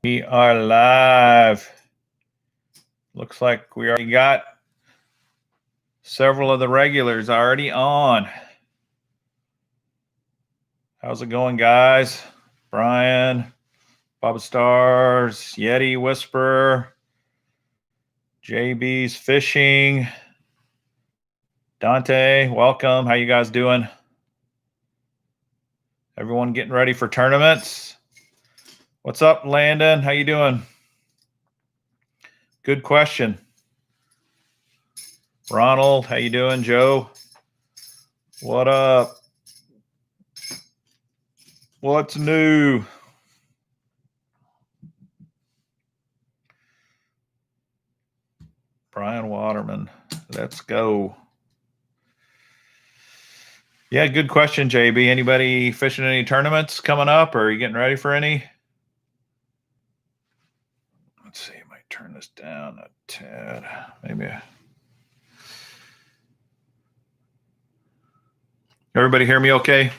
We are live. Looks like we already got several of the regulars already on. How's it going, guys? Brian, Bob Stars, Yeti Whisperer, JB's Fishing, Dante, welcome. How you guys doing? Everyone getting ready for tournaments? What's up, Landon? How you doing? Good question. Ronald, how you doing? Joe, what up? What's new? Brian Waterman, let's go. Yeah, good question, JB. Anybody fishing any tournaments coming up, or are you getting ready for any? Let's see, I might turn this down a tad. Maybe. Everybody hear me okay?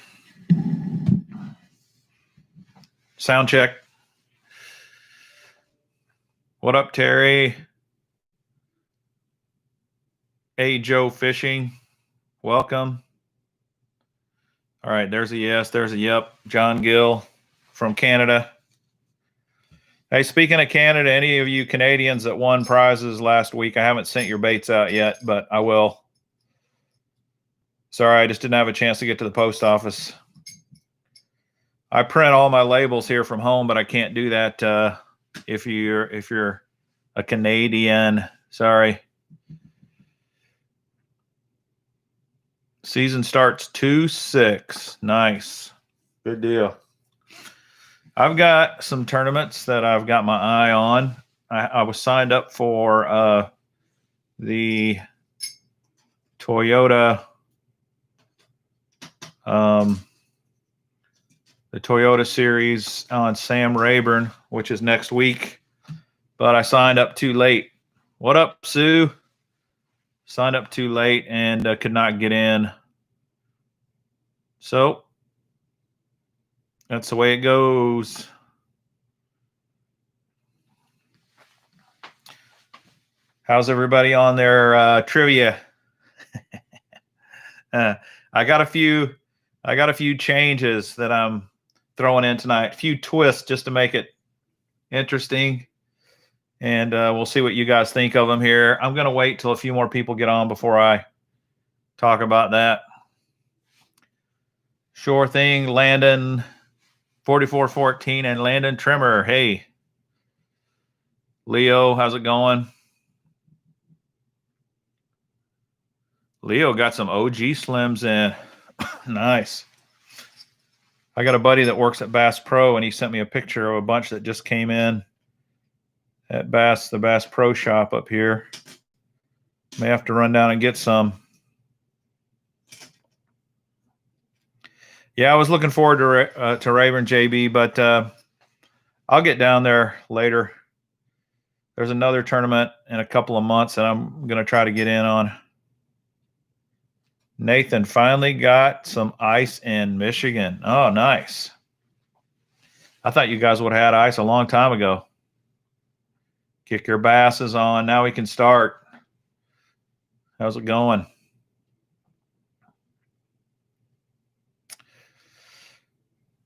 Sound check. What up, Terry? Hey, Joe Fishing. Welcome. All right, there's a yes, there's a yep. John Gill from Canada. Hey, speaking of Canada, any of you Canadians that won prizes last week, I haven't sent your baits out yet, but I will. Sorry, I just didn't have a chance to get to the post office. I print all my labels here from home, but I can't do that if you're a Canadian. Sorry. Season starts 2/6. Nice. Good deal. I've got some tournaments that I've got my eye on. I was signed up for the Toyota series on Sam Rayburn, which is next week, but I signed up too late. What up, Sue? Signed up too late and could not get in. So that's the way it goes. How's everybody on their trivia? I got a few changes that I'm throwing in tonight. A few twists just to make it interesting. And we'll see what you guys think of them here. I'm going to wait till a few more people get on before I talk about that. Sure thing, Landon 4414 and Landon Trimmer. Hey. Leo, how's it going? Leo got some OG Slims in. Nice. I got a buddy that works at Bass Pro, and he sent me a picture of a bunch that just came in at the Bass Pro shop up here. May have to run down and get some. Yeah, I was looking forward to Rayburn, JB, but I'll get down there later. There's another tournament in a couple of months that I'm going to try to get in on. Nathan finally got some ice in Michigan. Oh, nice. I thought you guys would have had ice a long time ago. Kick Your Bass is on. Now we can start. How's it going?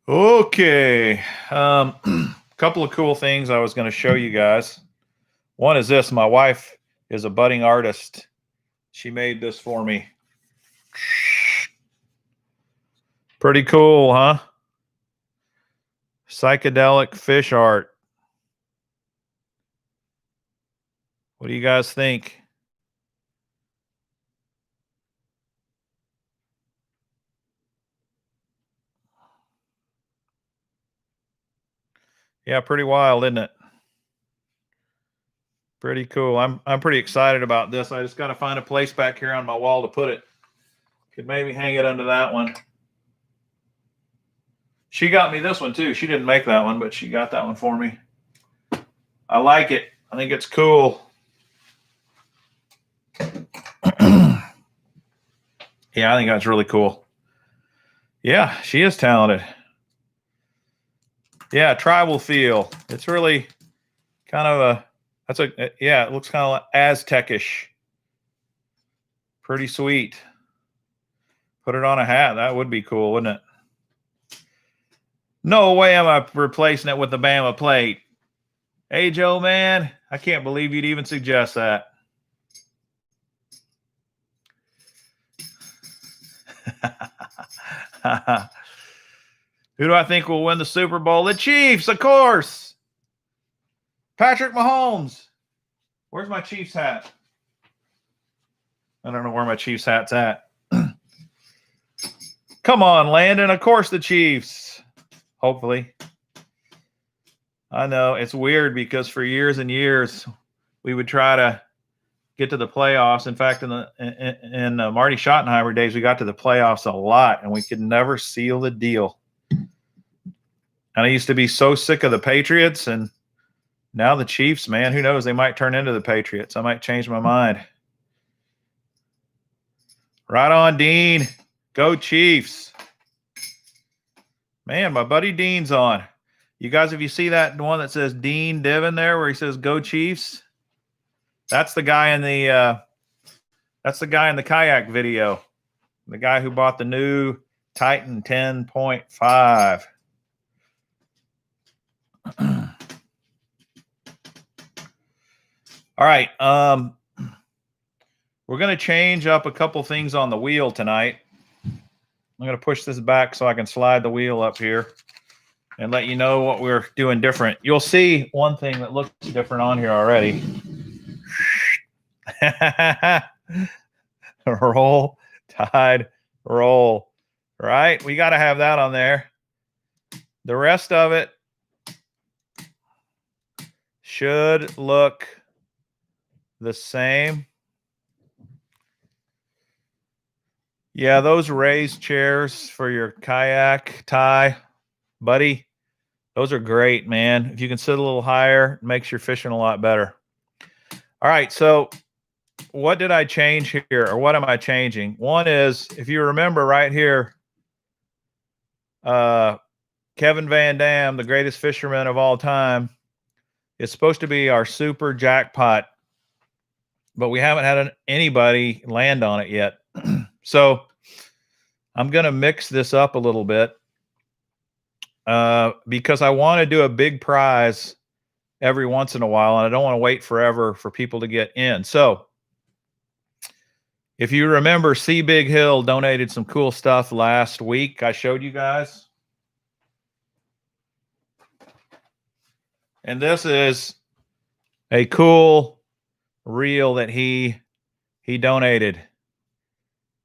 Okay. Couple of cool things I was going to show you guys. One is this. My wife is a budding artist. She made this for me. Pretty cool, huh? Psychedelic fish art. What do you guys think? Yeah, pretty wild, isn't it? Pretty cool. I'm pretty excited about this. I just got to find a place back here on my wall to put it. Could maybe hang it under that one. She got me this one too. She didn't make that one, but she got that one for me. I like it. I think it's cool. Yeah, I think that's really cool. Yeah, she is talented. Yeah, tribal feel. It's really Kind of yeah, it looks kind of like Aztecish. Pretty sweet. Put it on a hat. That would be cool, wouldn't it? No way am I replacing it with the Bama plate. Hey, Joe, man, I can't believe you'd even suggest that. Who do I think will win the Super Bowl? The Chiefs, of course. Patrick Mahomes. Where's my Chiefs hat? I don't know where my Chiefs hat's at. Come on, Landon. Of course the Chiefs. Hopefully. I know it's weird because for years and years we would try to get to the playoffs. In fact, in Marty Schottenheimer days, we got to the playoffs a lot, and we could never seal the deal. And I used to be so sick of the Patriots, and now the Chiefs, man, who knows? They might turn into the Patriots. I might change my mind. Right on, Dean. Go Chiefs. Man, my buddy Dean's on. You guys, if you see that one that says Dean Divin there where he says go Chiefs, that's the guy in the kayak video. The guy who bought the new Titan 10.5. All right. We're going to change up a couple things on the wheel tonight. I'm going to push this back so I can slide the wheel up here and let you know what we're doing different. You'll see one thing that looks different on here already. Roll, Tide, roll. Right? We got to have that on there. The rest of it should look the same. Yeah, those raised chairs for your kayak, Ty, buddy, those are great, man. If you can sit a little higher, it makes your fishing a lot better. All right, so what did I change here, or what am I changing? One is, if you remember right here, Kevin Van Dam, the greatest fisherman of all time, is supposed to be our super jackpot, but we haven't had anybody land on it yet. So I'm going to mix this up a little bit because I want to do a big prize every once in a while, and I don't want to wait forever for people to get in. So if you remember, C Big Hill donated some cool stuff last week. I showed you guys. And this is a cool reel that he donated.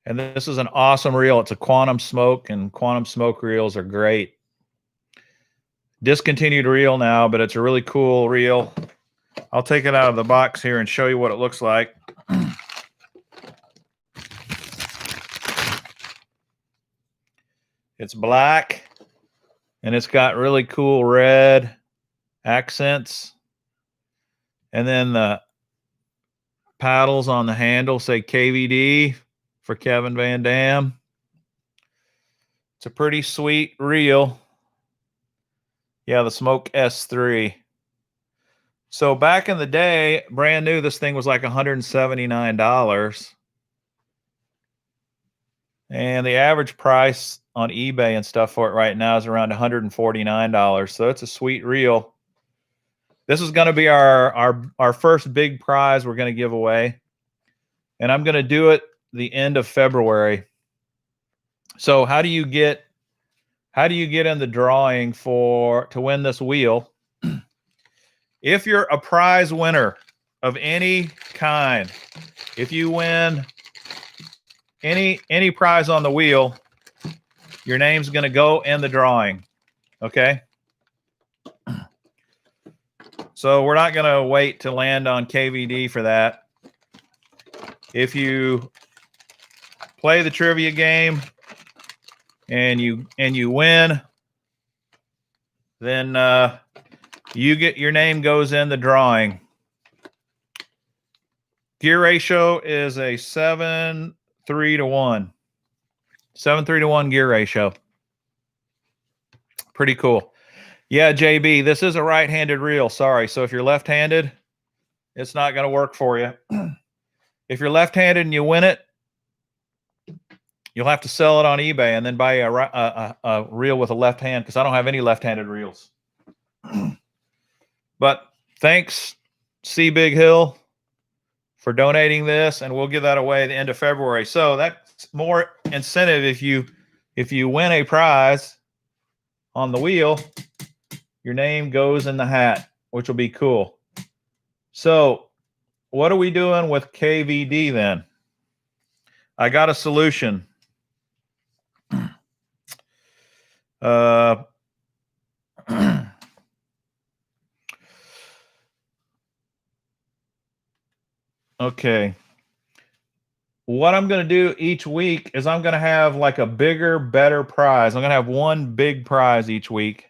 And this is an awesome reel. It's a Quantum Smoke, and Quantum Smoke reels are great. Discontinued reel now, but it's a really cool reel. I'll take it out of the box here and show you what it looks like. It's black, and it's got really cool red accents. And then the paddles on the handle say KVD for Kevin Van Dam. It's a pretty sweet reel. Yeah, the Smoke S3. So back in the day, brand new, this thing was like $179. And the average price on eBay and stuff for it right now is around $149. So it's a sweet reel. This is going to be our first big prize we're going to give away. And I'm going to do it the end of February. So how do you get in the drawing to win this wheel? If you're a prize winner of any kind, if you win any prize on the wheel, your name's going to go in the drawing. Okay? So we're not going to wait to land on KVD for that. If you play the trivia game and you win, then you get your name goes in the drawing. Gear ratio is a 7-3 to 1. 7-3 to 1 gear ratio. Pretty cool. Yeah, JB, this is a right-handed reel. Sorry. So if you're left-handed, it's not going to work for you. If you're left-handed and you win it, you'll have to sell it on eBay and then buy a reel with a left hand, because I don't have any left-handed reels. But thanks, C Big Hill, for donating this, and we'll give that away at the end of February. So that's more incentive if you win a prize on the wheel, your name goes in the hat, which will be cool. So what are we doing with KVD then? I got a solution. Okay. What I'm going to do each week is I'm going to have like a bigger, better prize. I'm going to have one big prize each week.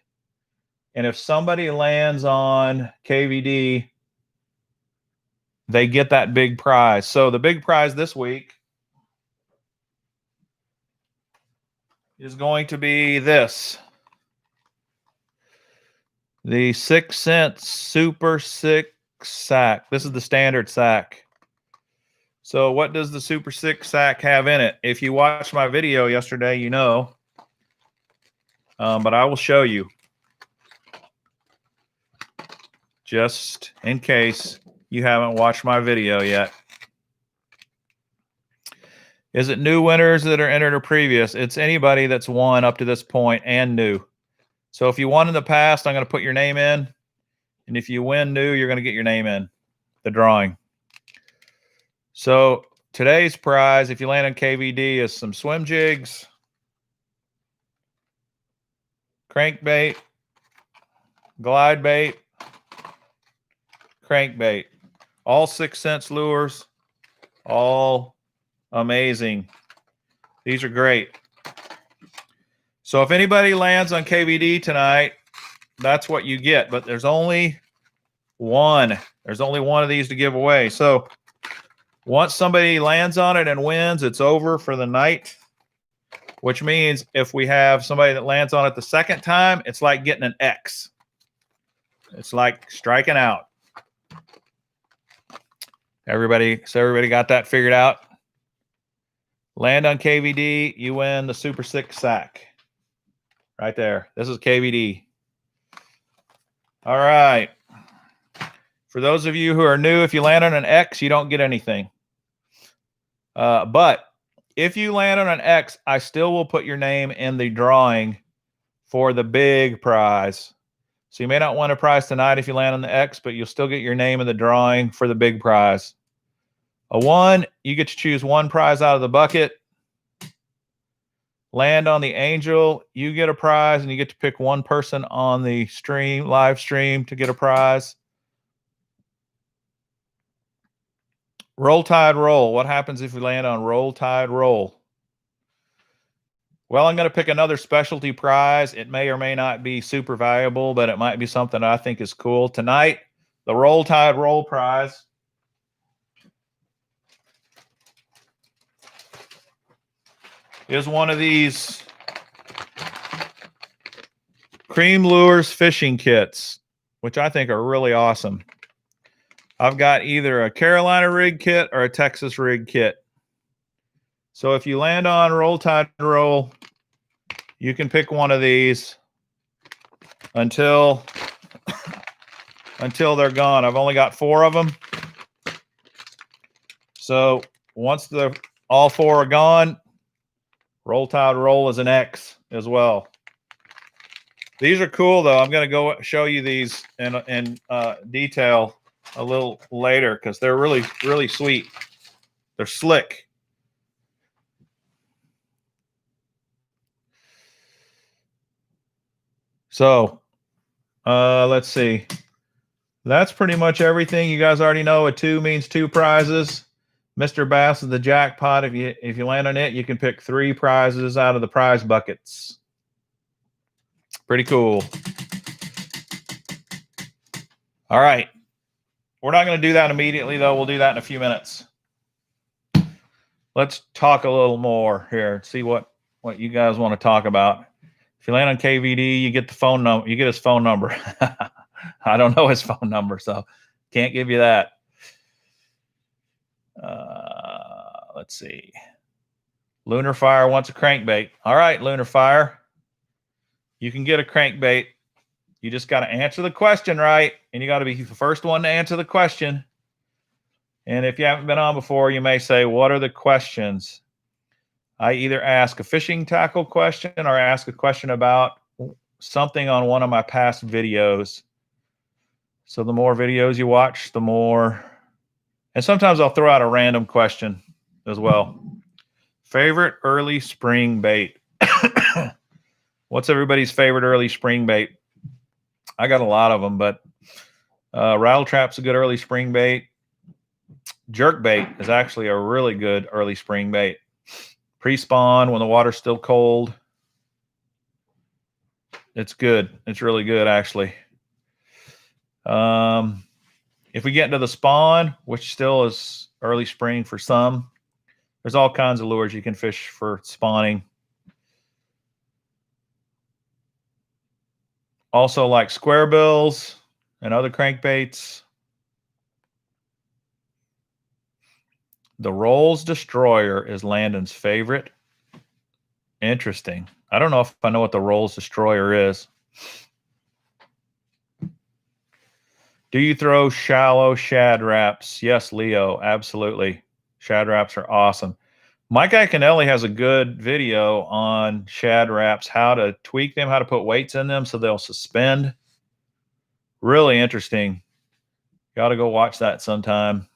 And if somebody lands on KVD, they get that big prize. So the big prize this week is going to be this. The 6 cent Super 6 sack. This is the standard sack. So what does the Super 6 sack have in it? If you watched my video yesterday, you know. But I will show you. Just in case you haven't watched my video yet. Is it new winners that are entered or previous? It's anybody that's won up to this point and new. So if you won in the past, I'm going to put your name in. And if you win new, you're going to get your name in the drawing. So today's prize, if you land on KVD, is some swim jigs, crankbait, glide bait, crankbait. All 6 cents lures, all amazing. These are great. So if anybody lands on KVD tonight, that's what you get. But there's only one. There's only one of these to give away. So once somebody lands on it and wins, it's over for the night. Which means if we have somebody that lands on it the second time, it's like getting an X. It's like striking out. Everybody got that figured out? Land on KVD, you win the Super 6 sack. Right there. This is KVD. All right. For those of you who are new, if you land on an X, you don't get anything. But if you land on an X, I still will put your name in the drawing for the big prize. So you may not win a prize tonight if you land on the X, but you'll still get your name in the drawing for the big prize. A 1, you get to choose one prize out of the bucket. Land on the Angel, you get a prize, and you get to pick one person on the stream, live stream, to get a prize. Roll Tide Roll. What happens if we land on Roll Tide Roll? Well, I'm going to pick another specialty prize. It may or may not be super valuable, but it might be something I think is cool. Tonight, the Roll Tide Roll prize is one of these Cream Lures fishing kits, which I think are really awesome. I've got either a Carolina rig kit or a Texas rig kit. So if you land on Roll Tide Roll, you can pick one of these until they're gone. I've only got 4 of them. So once all 4 are gone, Roll Tide Roll is an X as well. These are cool, though. I'm going to go show you these in detail a little later because they're really, really sweet. They're slick. So let's see. That's pretty much everything. You guys already know a 2 means 2 prizes. Mr. Bass is the jackpot. If you land on it, you can pick 3 prizes out of the prize buckets. Pretty cool. All right. We're not going to do that immediately, though. We'll do that in a few minutes. Let's talk a little more here. See what you guys want to talk about. If you land on KVD, you get the phone number. You get his phone number. I don't know his phone number, so can't give you that. Let's see. Lunar Fire wants a crankbait. All right, Lunar Fire. You can get a crankbait. You just got to answer the question right, and you got to be the first one to answer the question. And if you haven't been on before, you may say, what are the questions? I either ask a fishing tackle question or ask a question about something on one of my past videos. So the more videos you watch, the more. And sometimes I'll throw out a random question as well. Favorite early spring bait. What's everybody's favorite early spring bait? I got a lot of them, but rattle trap's a good early spring bait. Jerk bait is actually a really good early spring bait. Pre-spawn when the water's still cold. It's good. It's really good, actually. If we get into the spawn, which still is early spring for some, there's all kinds of lures you can fish for spawning. Also like square bills and other crankbaits. The Rolls Destroyer is Landon's favorite. Interesting. I don't know if I know what the Rolls Destroyer is. Do you throw shallow shad wraps? Yes, Leo, absolutely. Shad wraps are awesome. Mike Iaconelli has a good video on shad wraps, how to tweak them, how to put weights in them so they'll suspend. Really interesting. Got to go watch that sometime.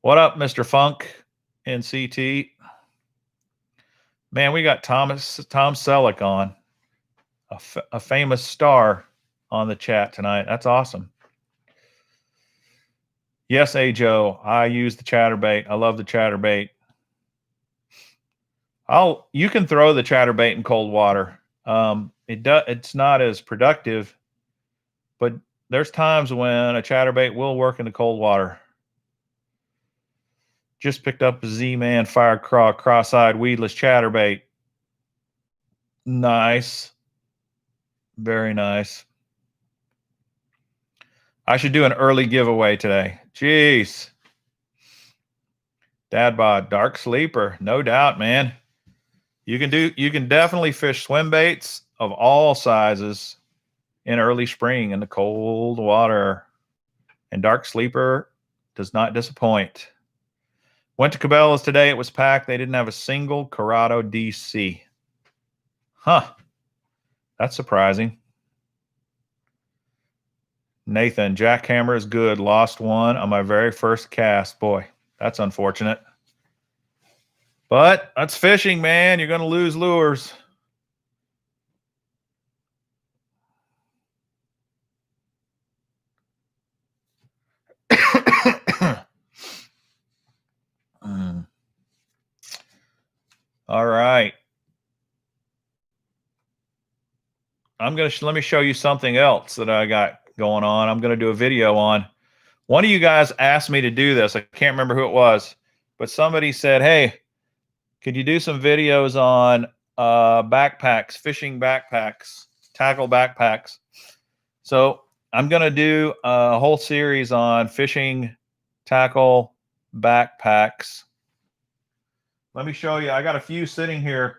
What up, Mr. Funk in CT? Man, we got Tom Selleck on, a famous star on the chat tonight. That's awesome. Yes, Joe, I use the chatterbait. I love the chatterbait. You can throw the chatterbait in cold water. It's not as productive, but there's times when a chatterbait will work in the cold water. Just picked up a Z-Man Fire Craw cross-eyed weedless chatterbait. Nice. Very nice. I should do an early giveaway today. Jeez. Dad bod, Dark Sleeper. No doubt, man. You can definitely fish swim baits of all sizes in early spring in the cold water. And Dark Sleeper does not disappoint. Went to Cabela's today. It was packed. They didn't have a single Corrado DC. Huh. That's surprising. Nathan, jackhammer is good. Lost one on my very first cast. Boy, that's unfortunate. But that's fishing, man. You're going to lose lures. All right. Let me show you something else that I got going on. I'm going to do a video on. One of you guys asked me to do this. I can't remember who it was, but somebody said, hey, could you do some videos on backpacks, fishing backpacks, tackle backpacks? So I'm going to do a whole series on fishing tackle backpacks. Let me show you. I got a few sitting here.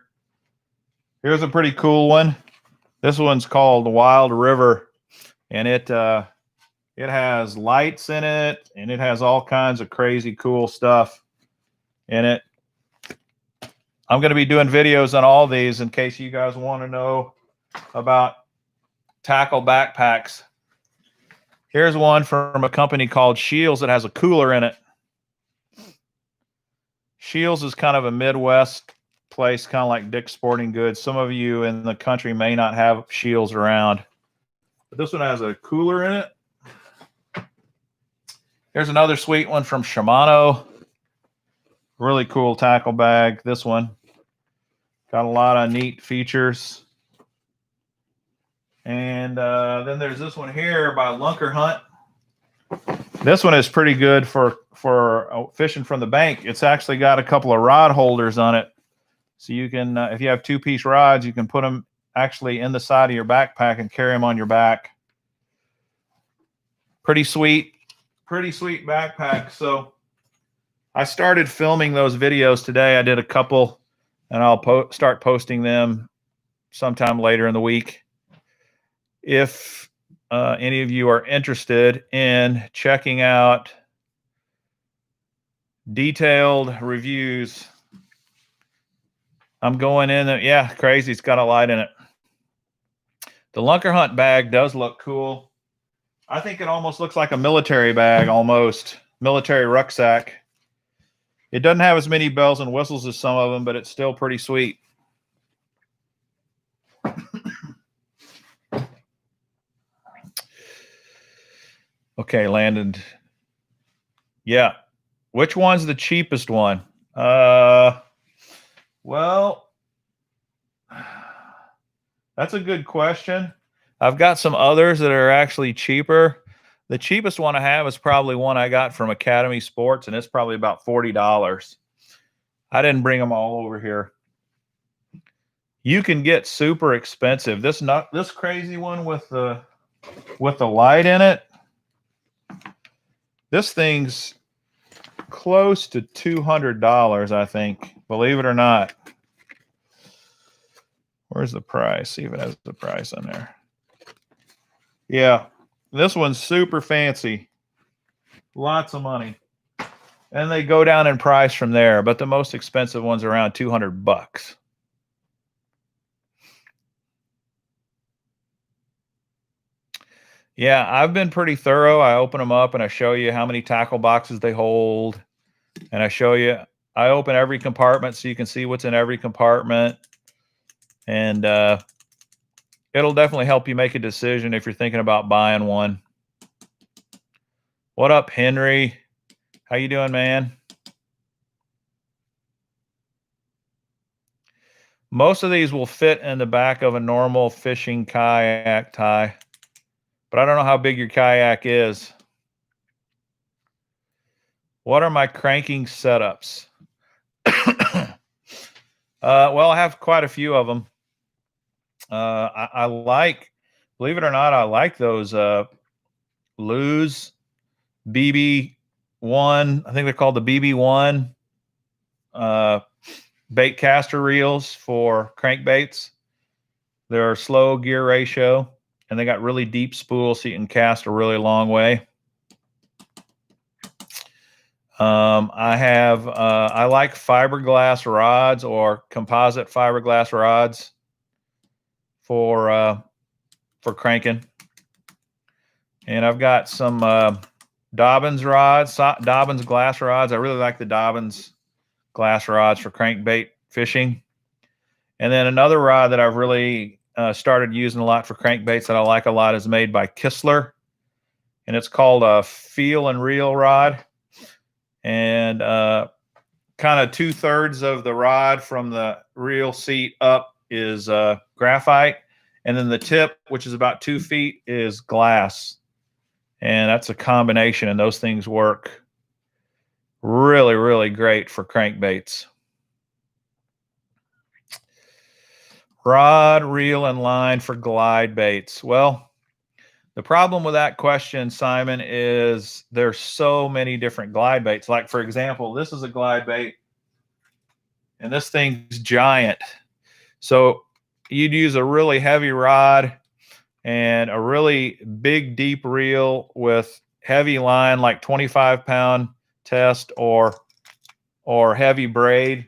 Here's a pretty cool one. This one's called Wild River, and it has lights in it, and it has all kinds of crazy cool stuff in it. I'm going to be doing videos on all these in case you guys want to know about tackle backpacks. Here's one from a company called Shields that has a cooler in it. Shields is kind of a Midwest place, kind of like Dick's Sporting Goods. Some of you in the country may not have Shields around, but this one has a cooler in it. Here's another sweet one from Shimano. Really cool tackle bag. This one got a lot of neat features. And then there's this one here by Lunker Hunt. This one is pretty good for fishing from the bank. It's actually got a couple of rod holders on it So you can, if you have 2-piece rods, you can put them actually in the side of your backpack and carry them on your back. Pretty sweet backpack. So I started filming those videos today. I did a couple, and I'll start posting them sometime later in the week. If any of you are interested in checking out detailed reviews, I'm going in there. Yeah, crazy. It's got a light in it. The Lunker Hunt bag does look cool. I think it almost looks like a military bag, almost. Military rucksack. It doesn't have as many bells and whistles as some of them, but it's still pretty sweet. Okay, landed. Yeah. Which one's the cheapest one? Well, that's a good question. I've got some others that are actually cheaper. The cheapest one I have is probably one I got from Academy Sports, and it's probably about $40. I didn't bring them all over here. You can get super expensive. This crazy one with the light in it. This thing's close to $200, I think. Believe it or not. Where's the price? See if it has the price on there. Yeah, this one's super fancy. Lots of money. And they go down in price from there, but the most expensive one's around $200. Yeah, I've been pretty thorough. I open them up and I show you how many tackle boxes they hold. And I open every compartment so you can see what's in every compartment. And it'll definitely help you make a decision if you're thinking about buying one. What up, Henry? How you doing, man? Most of these will fit in the back of a normal fishing kayak tie, but I don't know how big your kayak is. What are my cranking setups? Well, I have quite a few of them. I like, believe it or not, I like those Lew's BB1. I think they're called the BB1 bait caster reels for crankbaits. They're slow gear ratio, and they got really deep spools so you can cast a really long way. I like fiberglass rods or composite fiberglass rods for cranking. And I've got some Dobyns rods, Dobyns glass rods. I really like the Dobyns glass rods for crankbait fishing. And then another rod that I've really started using a lot for crankbaits that I like a lot is made by Kistler. And it's called a feel and reel rod. And kind of 2/3 of the rod from the reel seat up is graphite. And then the tip, which is about 2 feet, is glass. And that's a combination, and those things work really, really great for crankbaits. Rod, reel, and line for glide baits. Well, the problem with that question, Simon, is there's so many different glide baits. Like, for example, this is a glide bait, and this thing's giant. So you'd use a really heavy rod and a really big, deep reel with heavy line, like 25-pound test or heavy braid.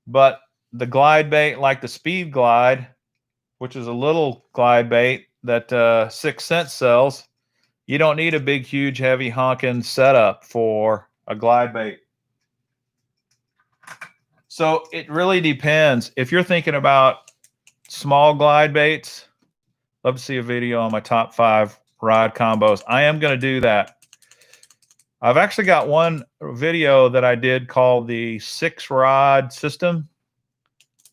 But the glide bait, like the Speed Glide, which is a little glide bait that 6 Sense sells, you don't need a big, huge, heavy honking setup for a glide bait. So it really depends. If you're thinking about small glide baits, love to see a video on my top 5 rod combos. I am going to do that. I've actually got one video that I did called the 6-rod system.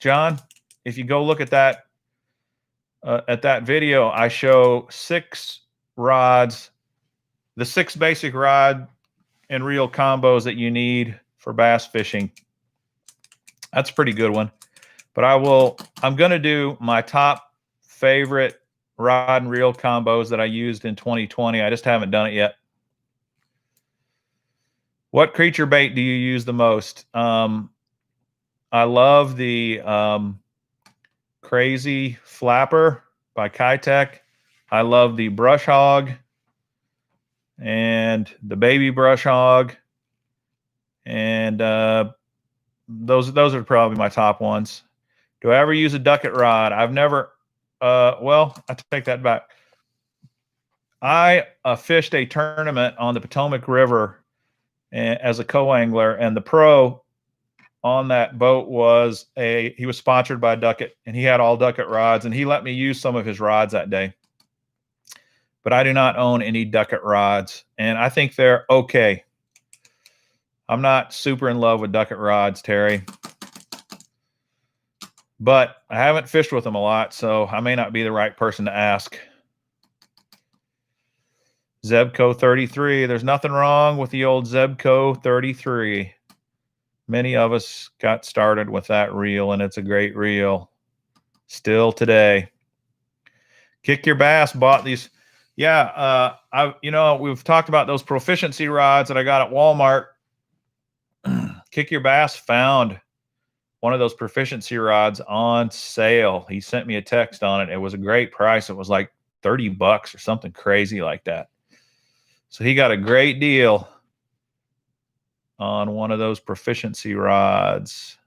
John, if you go look at that video, I show 6 rods, the 6 basic rod and reel combos that you need for bass fishing. That's a pretty good one. But I'm going to do my top favorite rod and reel combos that I used in 2020. I just haven't done it yet. What creature bait do you use the most? I love the Crazy Flapper by Kitech. I love the Brush Hog and the Baby Brush Hog. And those are probably my top ones. Do I ever use a Duckett rod? I've never. Well, I take that back. I fished a tournament on the Potomac River as a co-angler, and the pro on that boat he was sponsored by Duckett, and he had all Duckett rods, and he let me use some of his rods that day. But I do not own any Duckett rods, and I think they're okay. I'm not super in love with Duckett rods, Terry. But I haven't fished with them a lot, so I may not be the right person to ask. Zebco 33. There's nothing wrong with the old Zebco 33. Many of us got started with that reel, and it's a great reel still today. Kick Your Bass bought these. Yeah, we've talked about those proficiency rods that I got at Walmart. Kick Your Bass found one of those proficiency rods on sale. He sent me a text on it. It was a great price. It was like $30 or something crazy like that. So he got a great deal on one of those proficiency rods.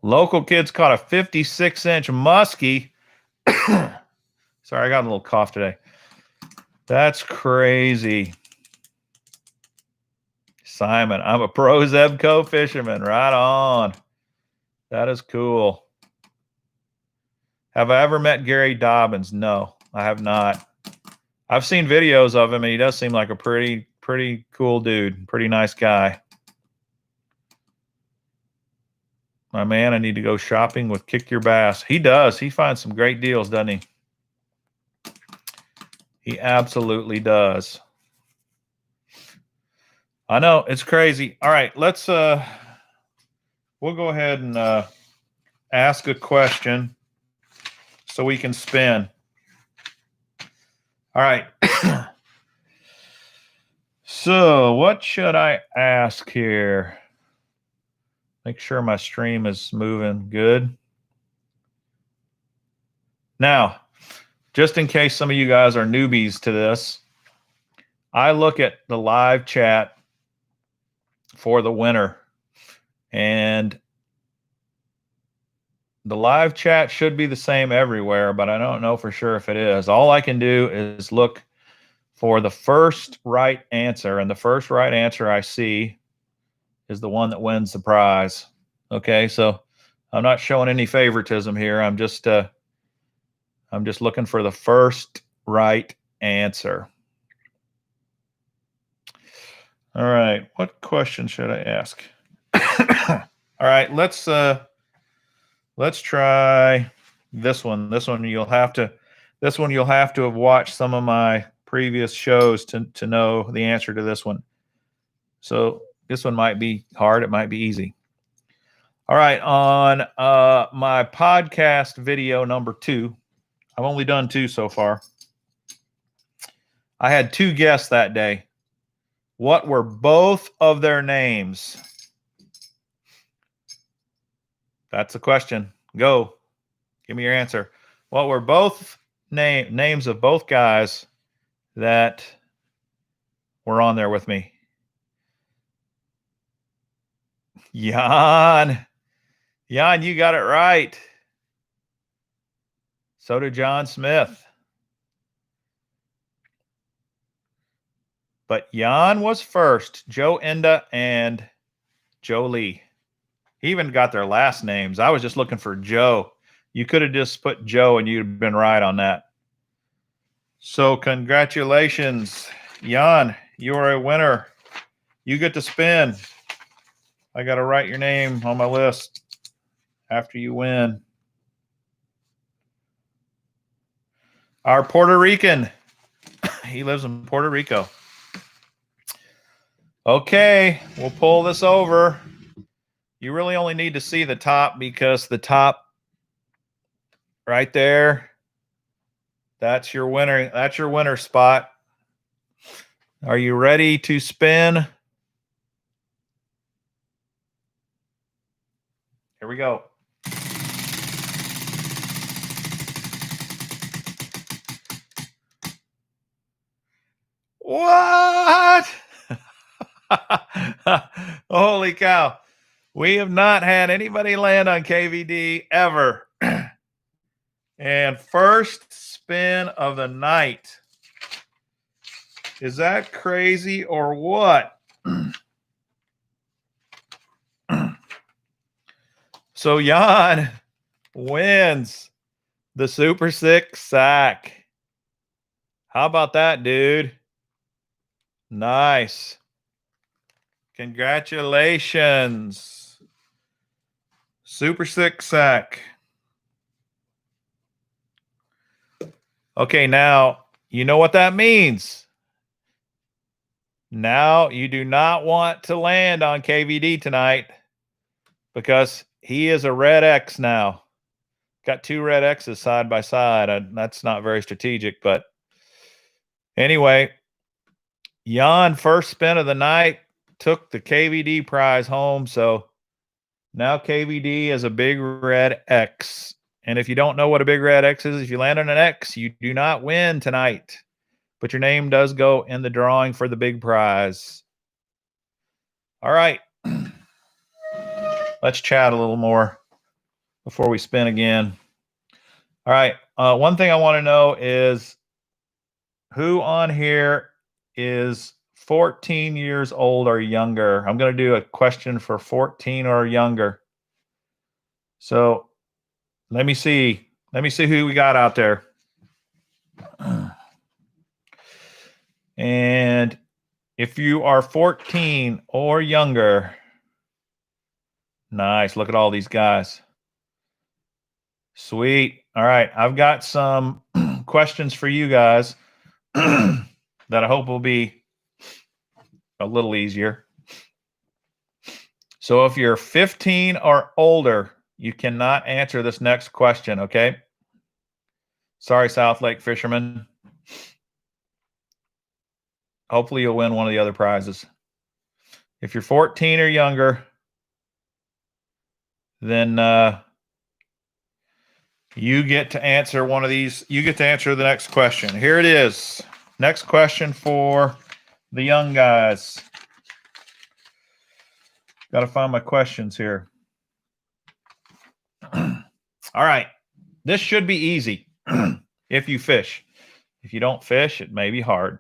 Local kids caught a 56-inch muskie. Sorry, I got a little cough today. That's crazy. Simon, I'm a pro Zebco fisherman. Right on. That is cool. Have I ever met Gary Dobbins? No, I have not. I've seen videos of him, and he does seem like a pretty cool dude. Pretty nice guy. My man, I need to go shopping with Kick Your Bass. He does. He finds some great deals, doesn't he? He absolutely does. I know, it's crazy. All right, let's we'll go ahead and ask a question so we can spin. All right. So what should I ask here? Make sure my stream is moving good. Now, just in case some of you guys are newbies to this, I look at the live chat for the winner, and the live chat should be the same everywhere, but I don't know for sure if it is. All I can do is look for the first right answer, and the first right answer I see is the one that wins the prize. Okay, so I'm not showing any favoritism here. I'm just looking for the first right answer. All right, what question should I ask? All right, let's try this one. This one you'll have to have watched some of my previous shows to know the answer to this one. So this one might be hard, it might be easy. All right, on my podcast video number 2, I've only done 2 so far. I had 2 guests that day. What were both of their names? That's the question. Go. Give me your answer. What were both names of both guys that were on there with me? Jan, you got it right. So did John Smith. But Jan was first. Joe Enda and Joe Lee. He even got their last names. I was just looking for Joe. You could have just put Joe and you'd have been right on that. So congratulations, Jan. You are a winner. You get to spin. I got to write your name on my list after you win. Our Puerto Rican. He lives in Puerto Rico. Okay, we'll pull this over. You really only need to see the top because the top right there, that's your winner. That's your winner spot. Are you ready to spin? Here we go. What? Holy cow. We have not had anybody land on KVD ever. And first spin of the night. Is that crazy or what? So Jan wins the Super 6 sack. How about that, dude? Nice. Congratulations. Super 6 sack. Okay, now you know what that means. Now you do not want to land on KVD tonight because he is a red X now. Got two red X's side by side. That's not very strategic, but anyway, Jan, first spin of the night, took the KVD prize home. So now KVD is a big red X. And if you don't know what a big red X is, if you land on an X, you do not win tonight. But your name does go in the drawing for the big prize. All right. Let's chat a little more before we spin again. All right. One thing I want to know is who on here is 14 years old or younger? I'm going to do a question for 14 or younger. So let me see. Let me see who we got out there. And if you are 14 or younger, nice. Look at all these guys. Sweet. All right. I've got some questions for you guys that I hope will be a little easier. So if you're 15 or older, you cannot answer this next question, okay? Sorry, South Lake fishermen. Hopefully you'll win one of the other prizes. If you're 14 or younger, then you get to answer one of these. You get to answer the next question. Here it is. Next question for the young guys. Got to find my questions here. All right. This should be easy if you fish. If you don't fish, it may be hard.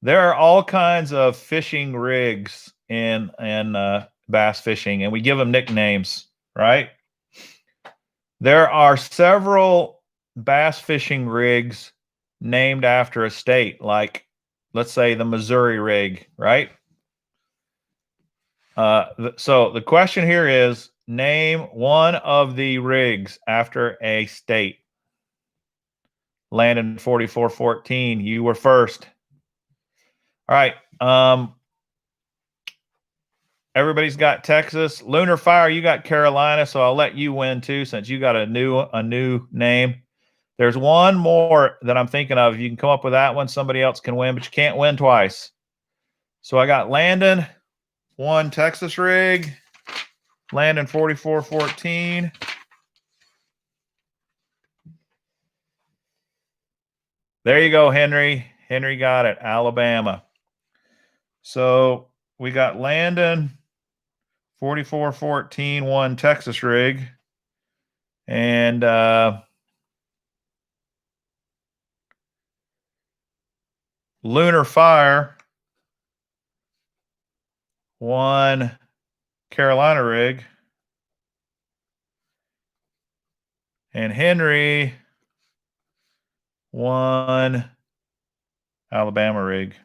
There are all kinds of fishing rigs in bass fishing, and we give them nicknames, right? There are several bass fishing rigs named after a state, like, let's say, the Missouri rig, right? So the question here is, name one of the rigs after a state. Landon 4414, you were first. All right. Everybody's got Texas. Lunar Fire, you got Carolina, so I'll let you win too, since you got a new name. There's one more that I'm thinking of. If you can come up with that one, somebody else can win, but you can't win twice. So I got Landon, one Texas rig, Landon 4414. There you go, Henry. Henry got it, Alabama. So we got Landon 4414, one Texas rig, and Lunar Fire, one Carolina rig, and Henry, one Alabama rig.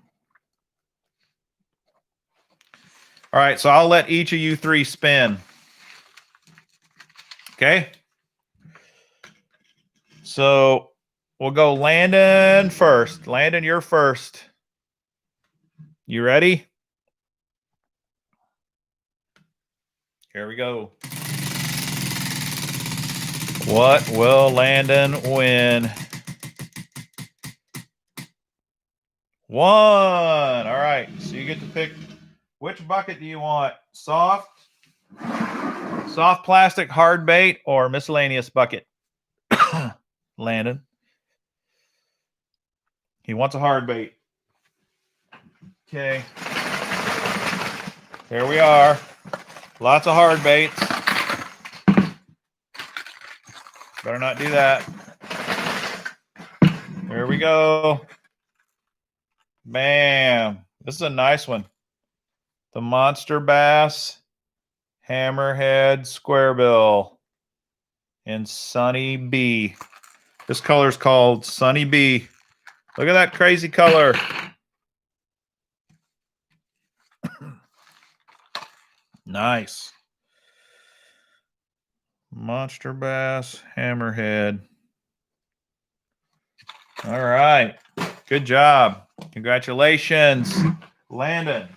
All right, so I'll let each of you three spin. Okay? So we'll go Landon first. Landon, you're first. You ready? Here we go. What will Landon win? 1. All right. So you get to pick which bucket do you want? Soft plastic, hard bait, or miscellaneous bucket? Landon. He wants a hard bait. Okay. Here we are. Lots of hard baits. Better not do that. Here we go. Bam. This is a nice one. The Monster Bass Hammerhead Squarebill in Sunny B. This color is called Sunny B. Look at that crazy color. Nice. Monster Bass Hammerhead. All right. Good job. Congratulations, Landon.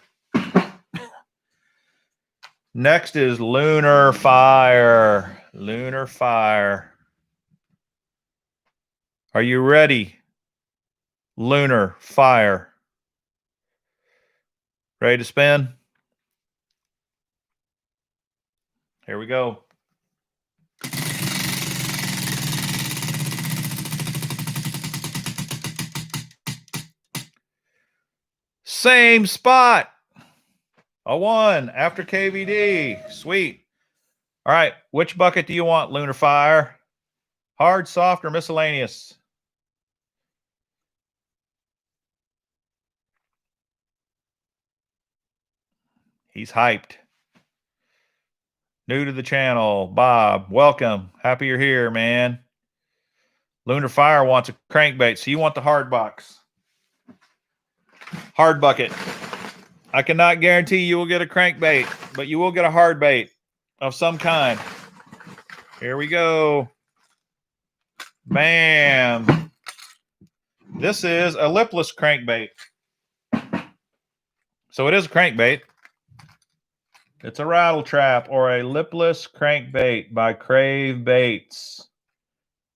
Next is Lunar Fire. Lunar Fire. Are you ready? Lunar Fire. Ready to spin? Here we go. Same spot. A 1 after KVD. Sweet. All right. Which bucket do you want, Lunar Fire? Hard, soft, or miscellaneous? He's hyped. New to the channel, Bob. Welcome. Happy you're here, man. Lunar Fire wants a crankbait, so you want the hard box. Hard bucket. I cannot guarantee you will get a crankbait, but you will get a hard bait of some kind. Here we go. Bam. This is a lipless crankbait. So it is a crankbait. It's a rattle trap or a lipless crankbait by Crave Baits.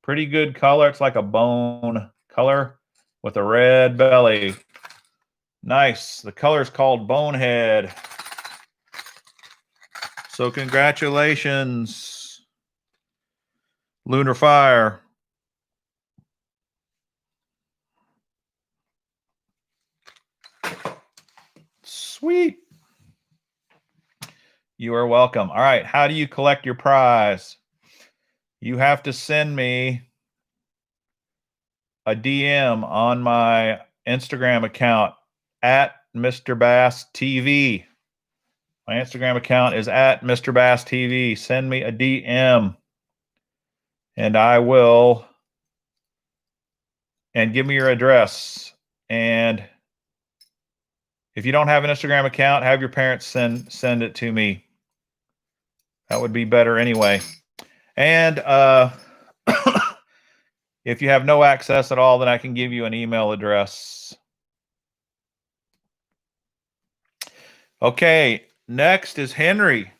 Pretty good color. It's like a bone color with a red belly. Nice. The color is called Bonehead. So congratulations, Lunar Fire. Sweet. You are welcome. All right. How do you collect your prize? You have to send me a DM on my Instagram account at Mr. Bass TV. My Instagram account is at Mr. Bass TV. Send me a DM and I will, and give me your address. And if you don't have an Instagram account, have your parents send it to me. That would be better anyway. And if you have no access at all, then I can give you an email address. Okay, next is Henry.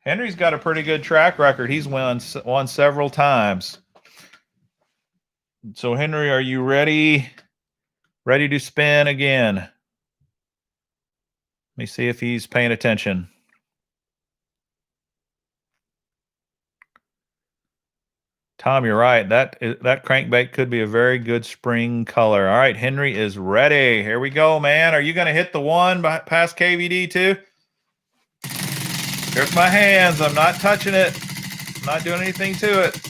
Henry's got a pretty good track record. He's won several times. So Henry, are you ready? Ready to spin again? Let me see if he's paying attention. Tom, you're right. That crankbait could be a very good spring color. All right, Henry is ready. Here we go, man. Are you going to hit the 1 past KVD too? Here's my hands. I'm not touching it. I'm not doing anything to it.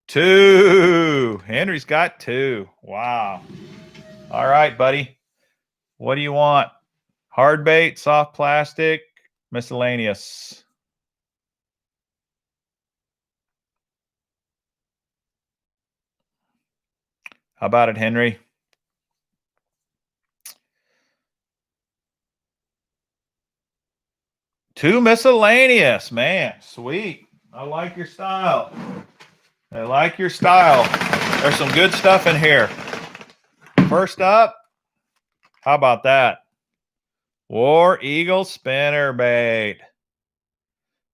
2. Henry's got 2. Wow. All right, buddy. What do you want? Hard bait, soft plastic, miscellaneous. How about it, Henry? Two miscellaneous, man. Sweet. I like your style. I like your style. There's some good stuff in here. First up, how about that? War Eagle spinnerbait.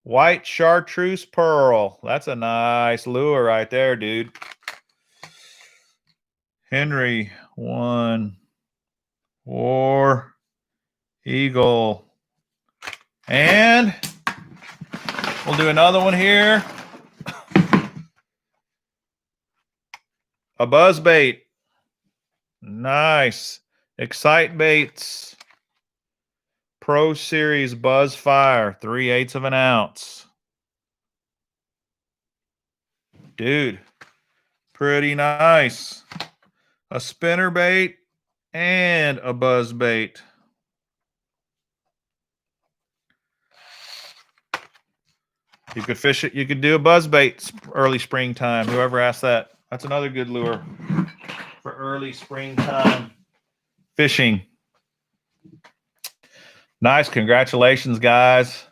White chartreuse pearl. That's a nice lure right there, dude. Henry 1. War Eagle. And we'll do another one here. A buzz bait. Nice. Excite Baits Pro Series Buzz Fire, 3/8 of an ounce. Dude, pretty nice. A spinner bait and a buzz bait. You could fish it. You could do a buzz bait early springtime. Whoever asked that. That's another good lure for early springtime fishing. Nice. Congratulations, guys.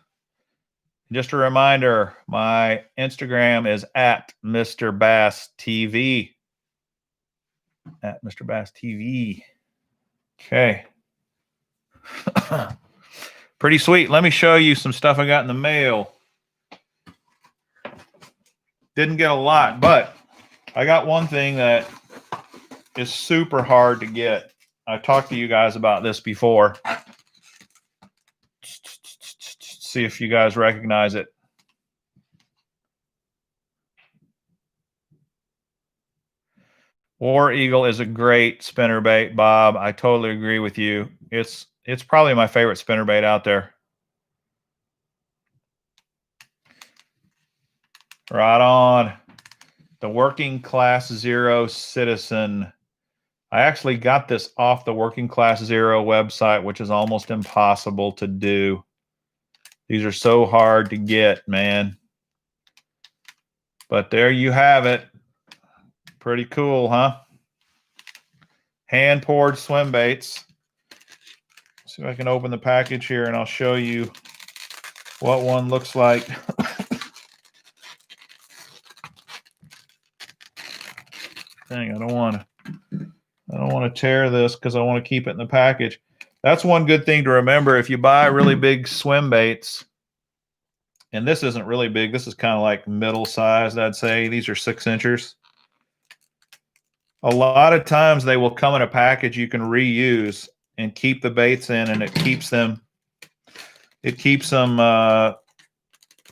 Just a reminder, my Instagram is at Mr. Bass TV. At Mr. Bass TV. Okay. Pretty sweet. Let me show you some stuff I got in the mail. Didn't get a lot, but I got one thing that is super hard to get. I talked to you guys about this before. See if you guys recognize it. War Eagle is a great spinnerbait, Bob. I totally agree with you. It's probably my favorite spinnerbait out there. Right on. The Working Class Zero Citizen. I actually got this off the Working Class Zero website, which is almost impossible to do. These are so hard to get, man. But there you have it. Pretty cool, huh? Hand-poured swim baits. See if I can open the package here and I'll show you what one looks like. Dang, I don't want to tear this because I want to keep it in the package. That's one good thing to remember. If you buy really big swim baits, and this isn't really big, this is kind of like middle sized, I'd say. These are 6 inchers. A lot of times they will come in a package you can reuse and keep the baits in, and it keeps them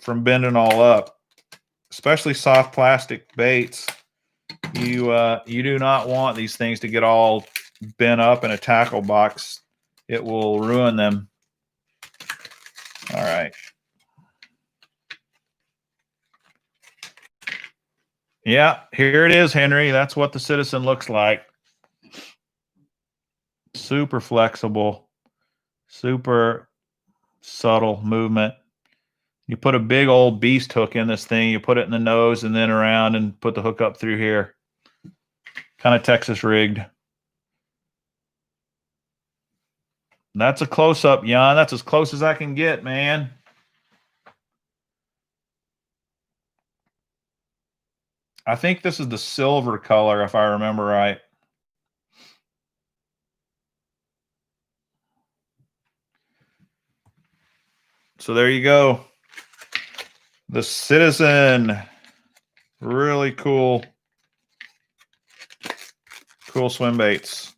from bending all up. Especially soft plastic baits. You do not want these things to get all bent up in a tackle box. It will ruin them. All right. Yeah, here it is, Henry. That's what the Citizen looks like. Super flexible, super subtle movement. You put a big old beast hook in this thing. You put it in the nose and then around and put the hook up through here. Kind of Texas rigged. That's a close-up, Jan. That's as close as I can get, man. I think this is the silver color, if I remember right. So there you go. The Citizen. Really cool. Cool swim baits.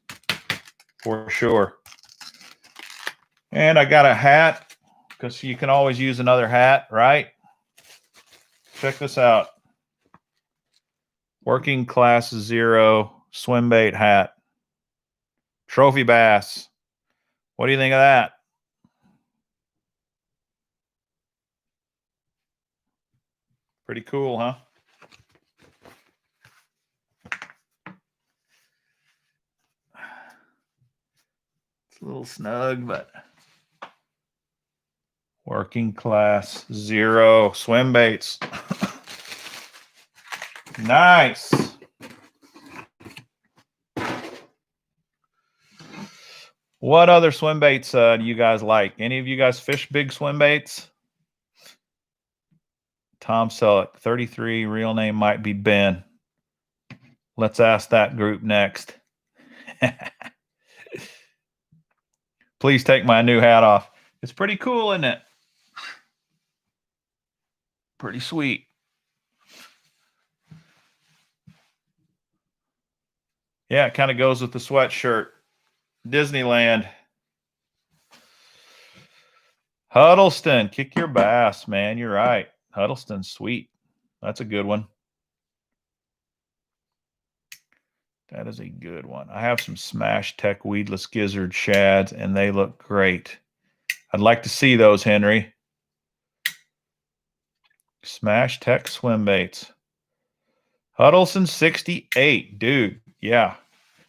For sure. And I got a hat, because you can always use another hat, right? Check this out. Working Class Zero swim bait hat. Trophy bass. What do you think of that? Pretty cool, huh? It's a little snug, but Working Class Zero swim baits. Nice. What other swim baits do you guys like? Any of you guys fish big swim baits? Tom Selleck, 33, real name might be Ben. Let's ask that group next. Please take my new hat off. It's pretty cool, isn't it? Pretty sweet. Yeah, it kind of goes with the sweatshirt. Disneyland. Huddleston, kick your bass, man. You're right. Huddleston's sweet. That's a good one. That is a good one. I have some Smash Tech weedless gizzard shads, and they look great. I'd like to see those, Henry. Smash Tech swim baits. Huddleston 68, dude. Yeah.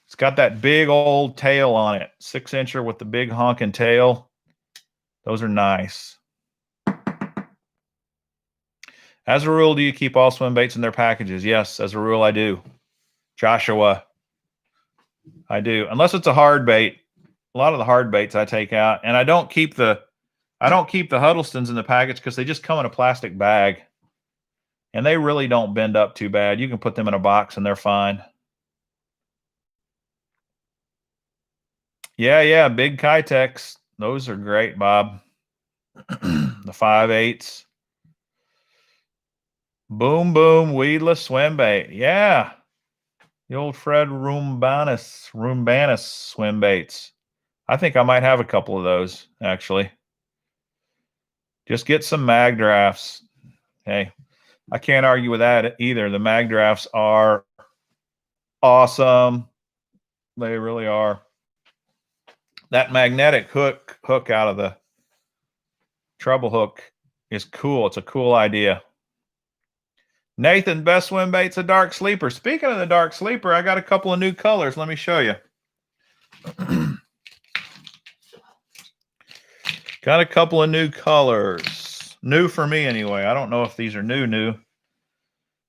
It's got that big old tail on it. 6-incher with the big honking tail. Those are nice. As a rule, do you keep all swim baits in their packages? Yes, as a rule, I do. Joshua, I do. Unless it's a hard bait. A lot of the hard baits I take out, and I don't keep the Huddlestons in the package because they just come in a plastic bag, and they really don't bend up too bad. You can put them in a box and they're fine. Yeah, big Kitex. Those are great, Bob. The 5/8. Boom Boom weedless swim bait. Yeah. The old Fred Rumbanis swim baits. I think I might have a couple of those, actually. Just get some mag drafts. Hey, I can't argue with that either. The mag drafts are awesome. They really are. That magnetic hook out of the treble hook is cool. It's a cool idea. Nathan, best swim bait's a dark sleeper. Speaking of the dark sleeper, I got a couple of new colors. Let me show you. Got a couple of new colors. New for me anyway. I don't know if these are new.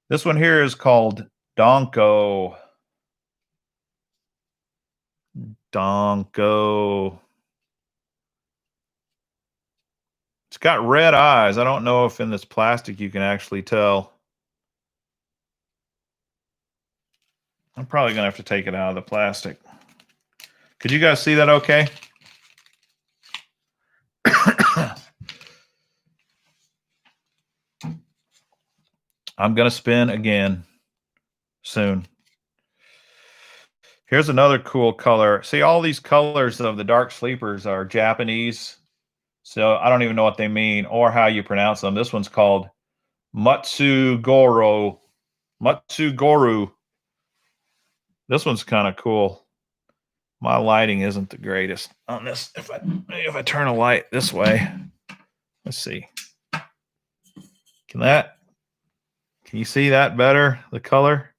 This one here is called Donko. It's got red eyes. I don't know if in this plastic you can actually tell. I'm probably going to have to take it out of the plastic. Could you guys see that okay? I'm going to spin again soon. Here's another cool color. See, all these colors of the dark sleepers are Japanese, so I don't even know what they mean or how you pronounce them. This one's called Matsugoru. This one's kind of cool. My lighting isn't the greatest on this. If I turn a light this way, let's see. Can you see that better? The color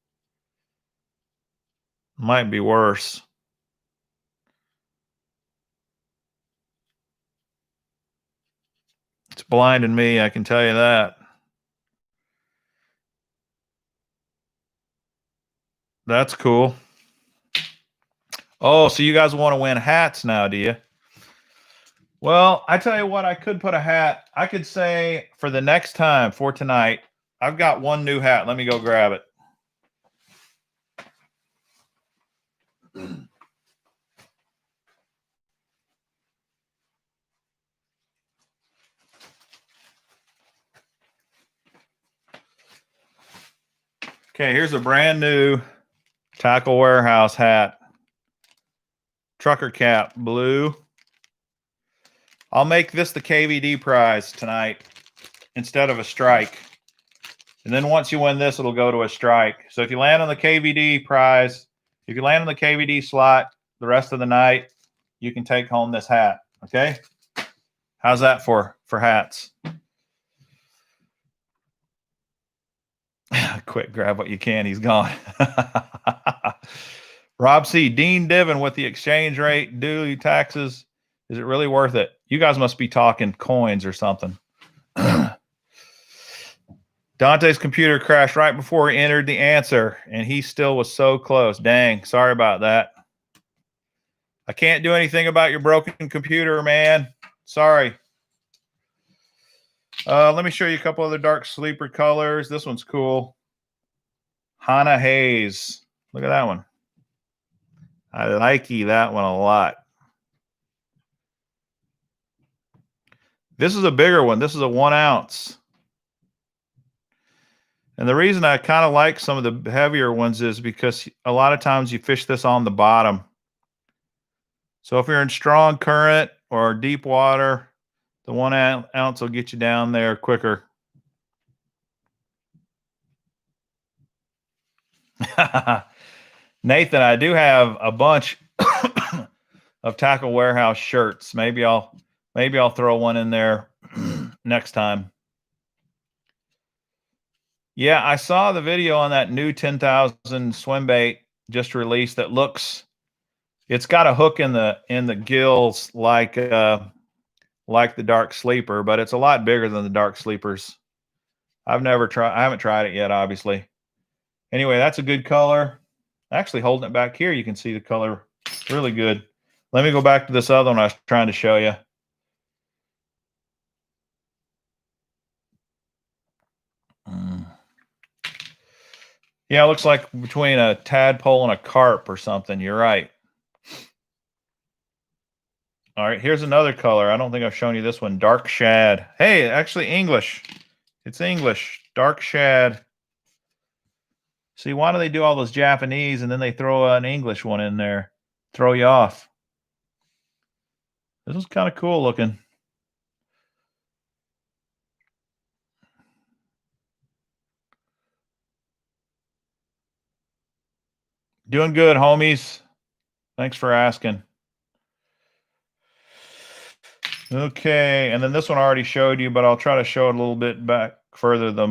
might be worse. It's blinding me, I can tell you that. That's cool. Oh, so you guys want to win hats now, do you? Well, I tell you what, I could put a hat. I could say for the next time, for tonight, I've got one new hat. Let me go grab it. Okay, here's a brand new Tackle Warehouse hat. Trucker cap, blue. I'll make this the KVD prize tonight instead of a strike. And then once you win this, it'll go to a strike. So if you land on the KVD prize, if you land on the KVD slot the rest of the night, you can take home this hat. Okay? How's that for hats? Quick, grab what you can. He's gone. Rob C. Dean Diven with the exchange rate, duty taxes. Is it really worth it? You guys must be talking coins or something. Dante's computer crashed right before he entered the answer, and he still was so close. Dang, sorry about that. I can't do anything about your broken computer, man. Sorry. Let me show you a couple other dark sleeper colors. This one's cool. Hannah Hayes. Look at that one. I like that one a lot. This is a bigger one. This is a 1 ounce. And the reason I kind of like some of the heavier ones is because a lot of times you fish this on the bottom. So if you're in strong current or deep water, the 1 ounce will get you down there quicker. Nathan, I do have a bunch of Tackle Warehouse shirts. Maybe I'll throw one in there next time. Yeah, I saw the video on that new 10,000 swim bait just released that looks, it's got a hook in the gills like the Dark Sleeper, but it's a lot bigger than the Dark Sleepers. I haven't tried it yet, obviously. Anyway, that's a good color. Actually, holding it back here, you can see the color really good. Let me go back to this other one I was trying to show you. Yeah, it looks like between a tadpole and a carp or something. You're right. All right, here's another color. I don't think I've shown you this one. Dark shad. Hey, actually English. It's English. Dark shad. See, why do they do all those Japanese and then they throw an English one in there? Throw you off. This is kind of cool looking. Doing good, homies. Thanks for asking. Okay, and then this one I already showed you, but I'll try to show it a little bit back further. The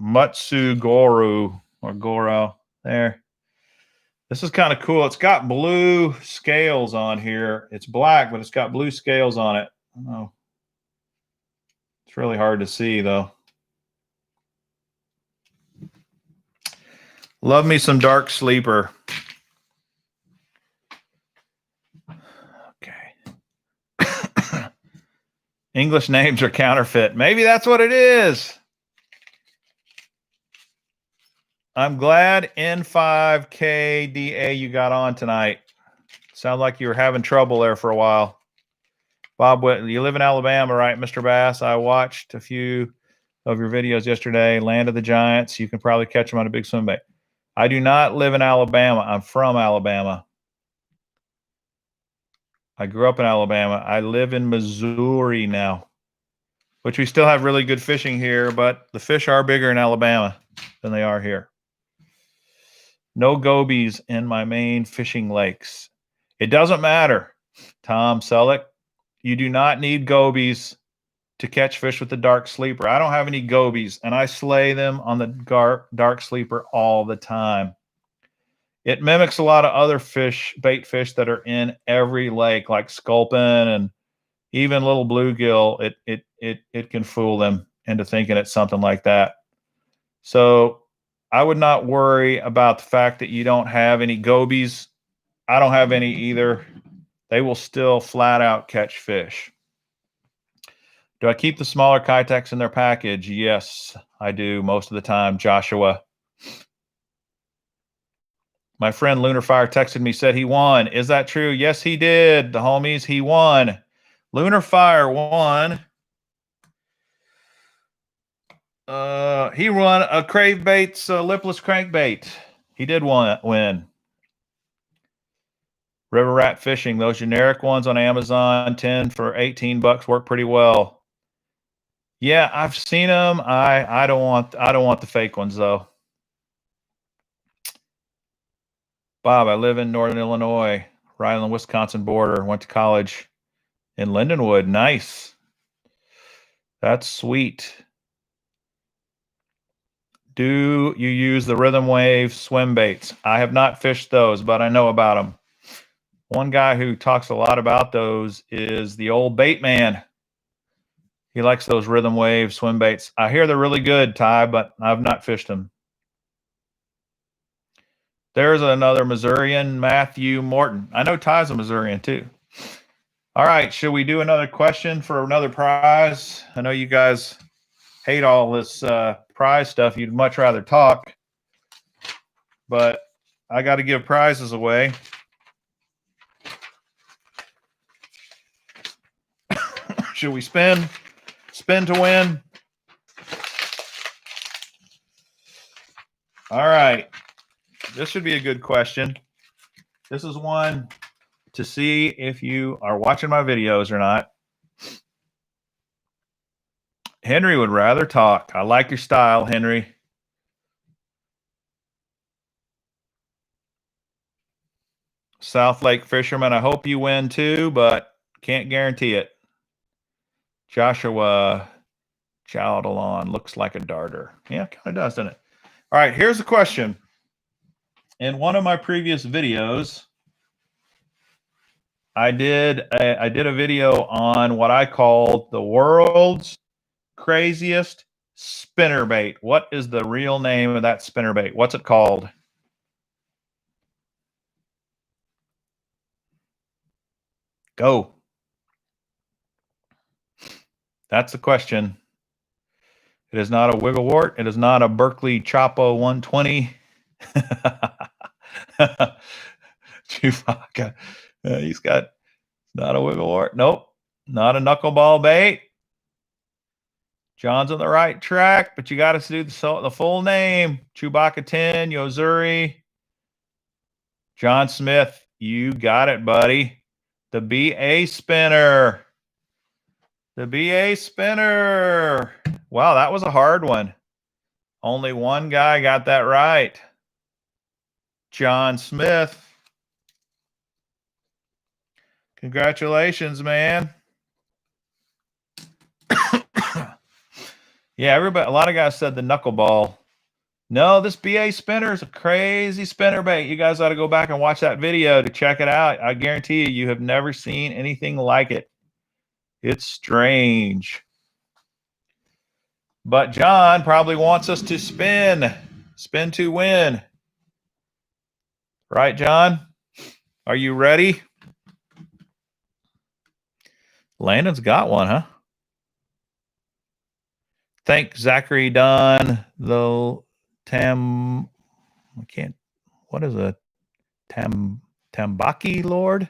Mutsu Goru or Goro there. This is kind of cool. It's got blue scales on here. It's black, but it's got blue scales on it. I don't know. It's really hard to see, though. Love me some Dark Sleeper. Okay. English names are counterfeit. Maybe that's what it is. I'm glad N5KDA you got on tonight. Sounds like you were having trouble there for a while. Bob, you live in Alabama, right, Mr. Bass? I watched a few of your videos yesterday. Land of the Giants. You can probably catch them on a big swim bait. I do not live in Alabama. I'm from Alabama. I grew up in Alabama. I live in Missouri now, which we still have really good fishing here, but the fish are bigger in Alabama than they are here. No gobies in my main fishing lakes. It doesn't matter, Tom Selleck. You do not need gobies to catch fish with the Dark Sleeper. I don't have any gobies, and I slay them on the Dark Sleeper all the time. It mimics a lot of other fish, bait fish that are in every lake, like sculpin and even little bluegill. It can fool them into thinking it's something like that. So I would not worry about the fact that you don't have any gobies. I don't have any either. They will still flat out catch fish. Do I keep the smaller Kitex in their package? Yes, I do most of the time, Joshua. My friend Lunar Fire texted me, said he won. Is that true? Yes, he did. The homies, he won. Lunar Fire won. He won a Cravebaits lipless crankbait. He did win. River Rat Fishing, those generic ones on Amazon, 10 for $18 work pretty well. Yeah, I've seen them. I don't want the fake ones though. Bob, I live in Northern Illinois, right on the Wisconsin border. Went to college in Lindenwood. Nice. That's sweet. Do you use the Rhythm Wave swim baits? I have not fished those, but I know about them. One guy who talks a lot about those is the old bait man. He likes those Rhythm Wave swim baits. I hear they're really good, Ty, but I've not fished them. There's another Missourian, Matthew Morton. I know Ty's a Missourian too. All right, should we do another question for another prize? I know you guys hate all this prize stuff. You'd much rather talk, but I got to give prizes away. Should we spin? Spin to win? All right. This should be a good question. This is one to see if you are watching my videos or not. Henry would rather talk. I like your style, Henry. South Lake Fisherman, I hope you win too, but can't guarantee it. Joshua Chowdalon looks like a darter. Yeah, kind of does, doesn't it? All right, here's the question. In one of my previous videos, I did a video on what I called the world's craziest spinnerbait. What is the real name of that spinnerbait? What's it called? Go. That's the question. It is not a wigglewort. It is not a Berkeley Chapo 120. Chewbacca. He's got not a wigglewort. Nope. Not a knuckleball bait. John's on the right track, but you got to do the full name. Chewbacca 10, Yozuri. John Smith, you got it, buddy. The BA spinner. The BA spinner. Wow, that was a hard one. Only one guy got that right. John Smith. Congratulations, man. Yeah, everybody, a lot of guys said the knuckleball. No, this BA spinner is a crazy spinnerbait. You guys ought to go back and watch that video to check it out. I guarantee you have never seen anything like it. It's strange. But John probably wants us to spin. Spin to win. Right, John? Are you ready? Landon's got one, huh? Thank Zachary Dunn, the what is a Tambaki Lord?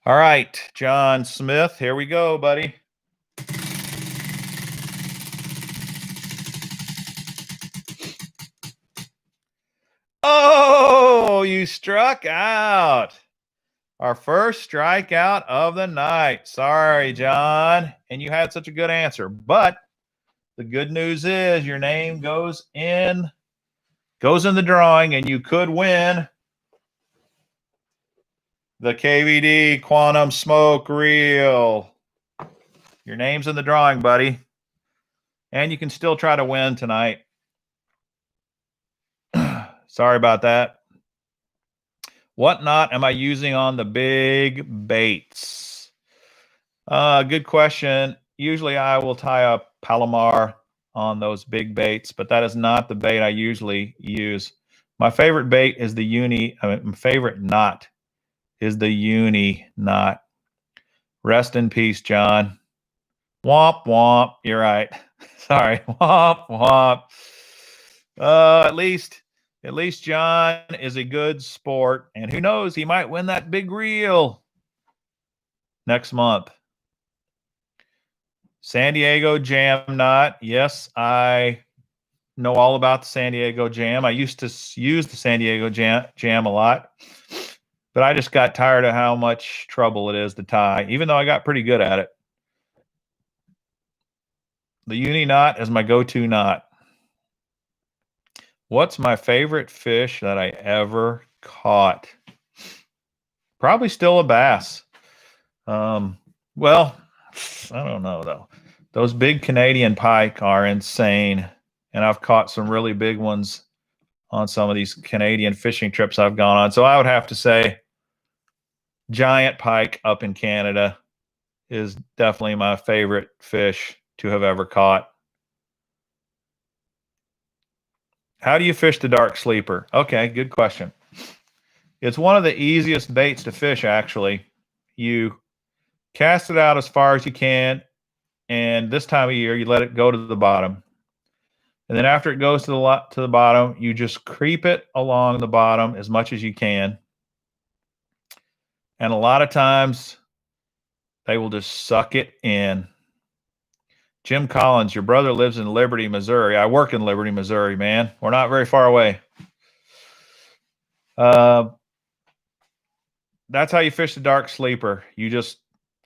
All right, John Smith, here we go, buddy. Oh, you struck out. Our first strikeout of the night. Sorry, John. And you had such a good answer. But the good news is your name goes in the drawing, and you could win the KVD Quantum Smoke Reel. Your name's in the drawing, buddy. And you can still try to win tonight. Sorry about that. What knot am I using on the big baits? Good question. Usually I will tie a Palomar on those big baits, but that is not the bait I usually use. My favorite bait is my favorite knot is the uni knot. Rest in peace, John. Womp, womp. You're right. Sorry. Womp, womp. At least John is a good sport, and who knows, he might win that big reel next month. San Diego Jam knot. Yes, I know all about the San Diego Jam. I used to use the San Diego Jam a lot, but I just got tired of how much trouble it is to tie, even though I got pretty good at it. The uni knot is my go-to knot. What's my favorite fish that I ever caught? Probably still a bass. Well, I don't know, though. Those big Canadian pike are insane, and I've caught some really big ones on some of these Canadian fishing trips I've gone on. So I would have to say giant pike up in Canada is definitely my favorite fish to have ever caught. How do you fish the dark sleeper? Okay, good question. It's one of the easiest baits to fish, actually. You cast it out as far as you can, and this time of year, you let it go to the bottom. And then after it goes to the bottom, you just creep it along the bottom as much as you can. And a lot of times they will just suck it in. Jim Collins, your brother lives in Liberty, Missouri. I work in Liberty, Missouri, man. We're not very far away. That's how you fish the dark sleeper. You just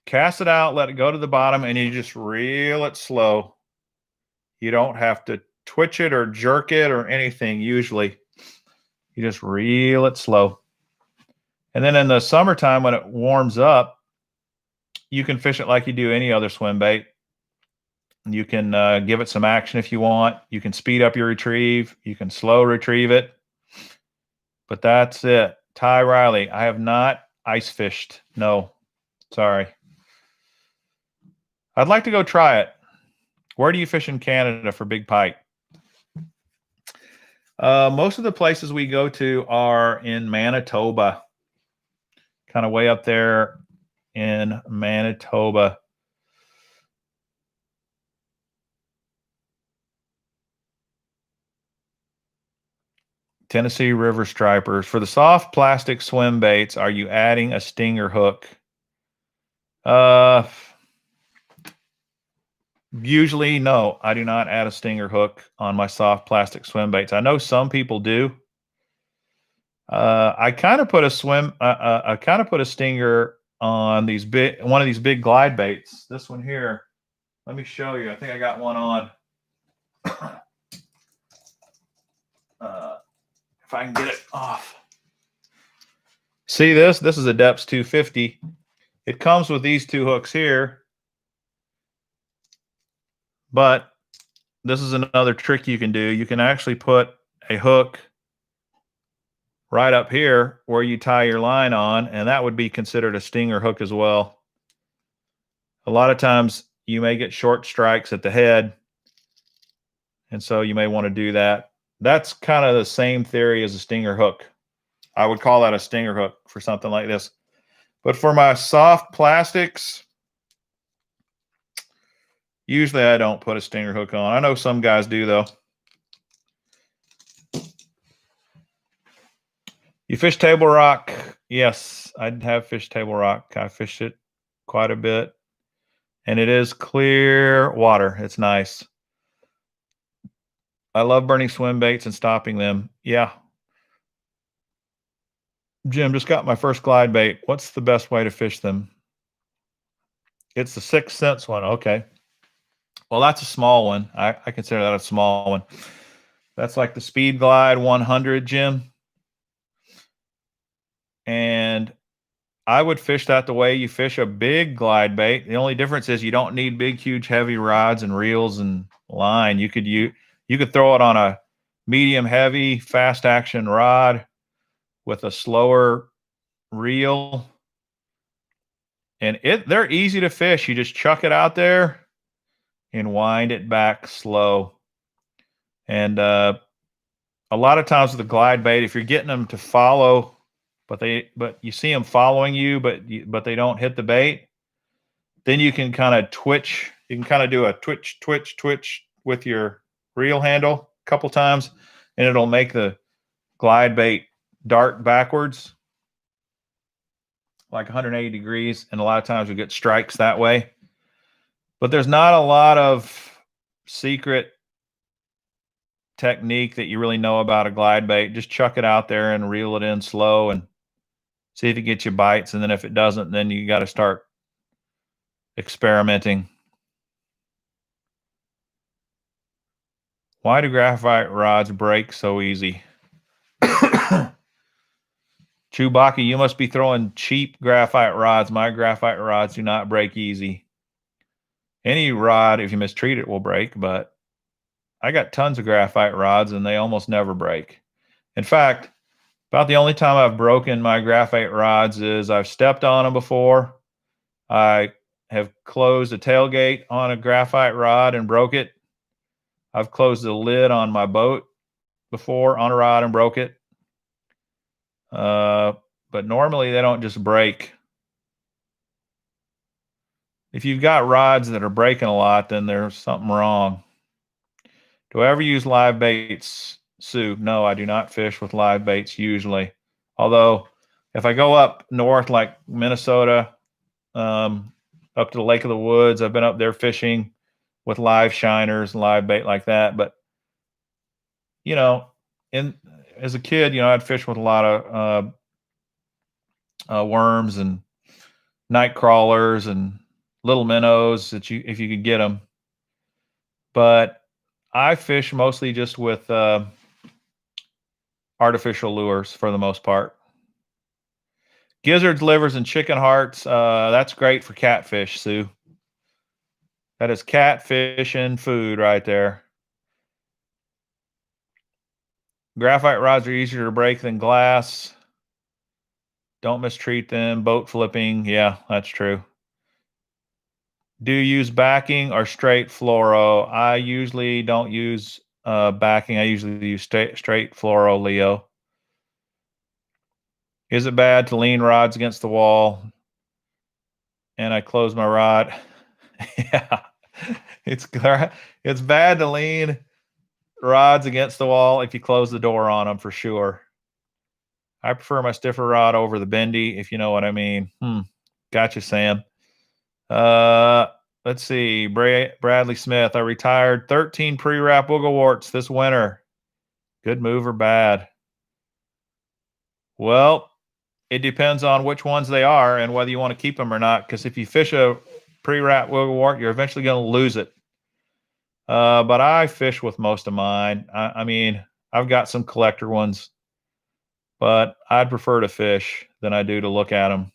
cast it out, let it go to the bottom, and you just reel it slow. You don't have to twitch it or jerk it or anything usually. You just reel it slow. And then in the summertime when it warms up, you can fish it like you do any other swim bait. You can give it some action if you want. You can speed up your retrieve. You can slow retrieve it. But that's it. Ty Riley, I have not ice fished. No, sorry. I'd like to go try it. Where do you fish in Canada for big pike? Most of the places we go to are in Manitoba, kind of way up there in Manitoba. Tennessee River stripers. For the soft plastic swim baits, are you adding a stinger hook? Usually, no, I do not add a stinger hook on my soft plastic swim baits. I know some people do. I kind of put a I kind of put a stinger on one of these big glide baits. This one here. Let me show you. I think I got one on. If I can get it off. See this? This is a Depths 250. It comes with these two hooks here. But this is another trick you can do. You can actually put a hook right up here where you tie your line on, and that would be considered a stinger hook as well. A lot of times you may get short strikes at the head, and so you may want to do that. That's kind of the same theory as a stinger hook. I would call that a stinger hook for something like this. But for my soft plastics, usually I don't put a stinger hook on. I know some guys do, though. You fish Table Rock? Yes, I have fished Table Rock. I fished it quite a bit. And it is clear water. It's nice. I love burning swim baits and stopping them. Yeah. Jim, just got my first glide bait. What's the best way to fish them? It's the 6th Sense one. Okay. Well, that's a small one. I consider that a small one. That's like the Speed Glide 100, Jim. And I would fish that the way you fish a big glide bait. The only difference is you don't need big, huge, heavy rods and reels and line. You could throw it on a medium, heavy, fast action rod with a slower reel. And they're easy to fish. You just chuck it out there and wind it back slow. And a lot of times with the glide bait, if you're getting them to follow, but you see them following you, but they don't hit the bait, then you can kind of twitch. You can kind of do a twitch, twitch, twitch with your reel handle a couple times, and it'll make the glide bait dart backwards like 180 degrees. And a lot of times we get strikes that way. But there's not a lot of secret technique that you really know about a glide bait. Just chuck it out there and reel it in slow and see if it gets you bites. And then if it doesn't, then you got to start experimenting. Why do graphite rods break so easy? Chewbacca, you must be throwing cheap graphite rods. My graphite rods do not break easy. Any rod, if you mistreat it, will break, but I got tons of graphite rods and they almost never break. In fact, about the only time I've broken my graphite rods is I've stepped on them before. I have closed a tailgate on a graphite rod and broke it. I've closed the lid on my boat before on a rod and broke it. But normally they don't just break. If you've got rods that are breaking a lot, then there's something wrong. Do I ever use live baits, Sue? No, I do not fish with live baits usually. Although, if I go up north, like Minnesota, up to the Lake of the Woods, I've been up there fishing with live shiners, live bait like that. But you know, in as a kid, I'd fish with a lot of worms and night crawlers and little minnows that if you could get them. But I fish mostly just with artificial lures for the most part. Gizzards, livers, and chicken hearts. That's great for catfish, Sue. That is catfishing food right there. Graphite rods are easier to break than glass. Don't mistreat them. Boat flipping. Yeah, that's true. Do you use backing or straight fluoro? I usually don't use backing. I usually use straight fluoro, Leo. Is it bad to lean rods against the wall and I close my rod? Yeah, it's bad to lean rods against the wall if you close the door on them for sure. I prefer my stiffer rod over the bendy, if you know what I mean. Gotcha, Sam. Let's see. Bradley Smith. I retired 13 pre-wrap Wiggle-Warts this winter. Good move or bad? Well, it depends on which ones they are and whether you want to keep them or not. Because if you fish a pre-wrap Wiggle-Wart, you're eventually going to lose it. But I fish with most of mine. I mean, I've got some collector ones, but I'd prefer to fish than I do to look at them.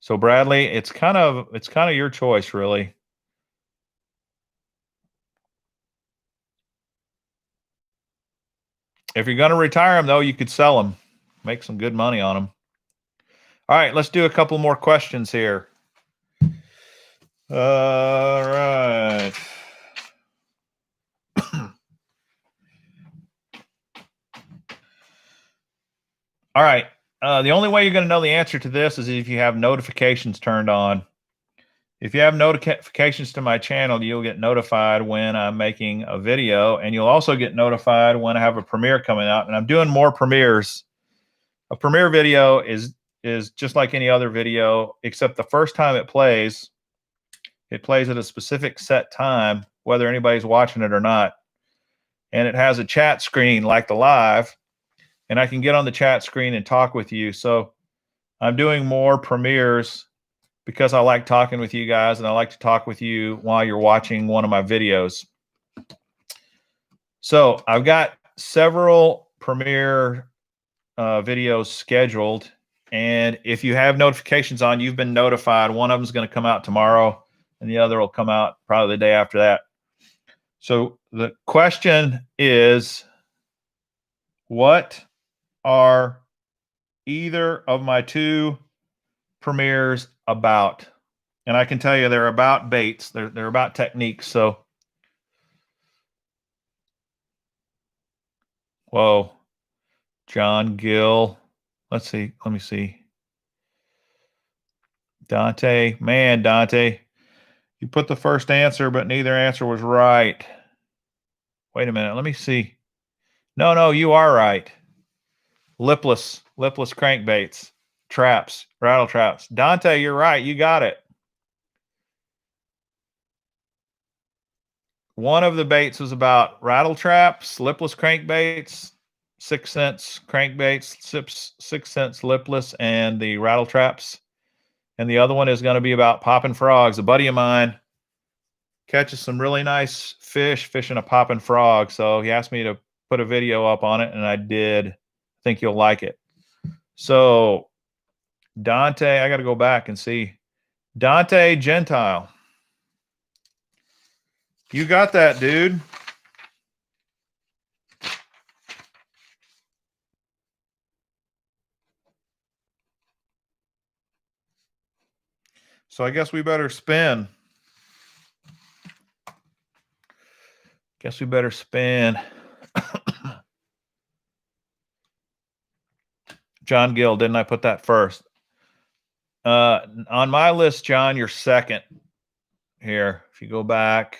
So Bradley, it's kind of your choice, really. If you're going to retire them, though, you could sell them, make some good money on them. All right, let's do a couple more questions here. All right. All right. The only way you're going to know the answer to this is if you have notifications turned on. If you have notifications to my channel, you'll get notified when I'm making a video, and you'll also get notified when I have a premiere coming out. And I'm doing more premieres. A premiere video is just like any other video, except the first time it plays at a specific set time, whether anybody's watching it or not. And it has a chat screen like the live, and I can get on the chat screen and talk with you. So I'm doing more premieres because I like talking with you guys, and I like to talk with you while you're watching one of my videos. So I've got several premiere videos scheduled, and if you have notifications on, you've been notified. One of them is going to come out tomorrow, and the other will come out probably the day after that. So the question is, what are either of my two premieres about? And I can tell you they're about baits. They're about techniques. So, whoa, John Gill. Let's see. Let me see. Dante, man, Dante, you put the first answer, but neither answer was right. Wait a minute. Let me see. No, you are right. Lipless crankbaits, traps, rattle traps. Dante, you're right. You got it. One of the baits was about rattle traps, lipless crankbaits, 6 cents crankbaits, 6 cents lipless, and the rattle traps. And the other one is going to be about popping frogs. A buddy of mine catches some really nice fish fishing a popping frog. So he asked me to put a video up on it, and I did. I think you'll like it. So Dante, I got to go back and see. Dante Gentile. You got that, dude. So I guess we better spin. Guess we better spin. John Gill, didn't I put that first? On my list, John, you're second here. If you go back,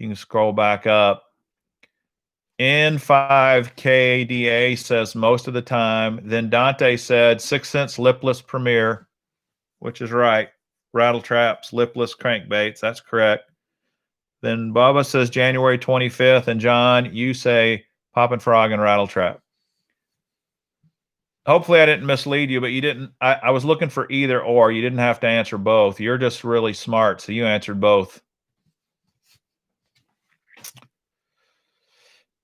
You can scroll back up. N5KDA says most of the time. Then Dante said 6 cents lipless Premier, which is right. Rattle traps, lipless crankbaits. That's correct. Then Bubba says January 25th. And John, you say Poppin' Frog and Rattle Trap. Hopefully I didn't mislead you, but you didn't. I was looking for either or. You didn't have to answer both. You're just really smart, so you answered both.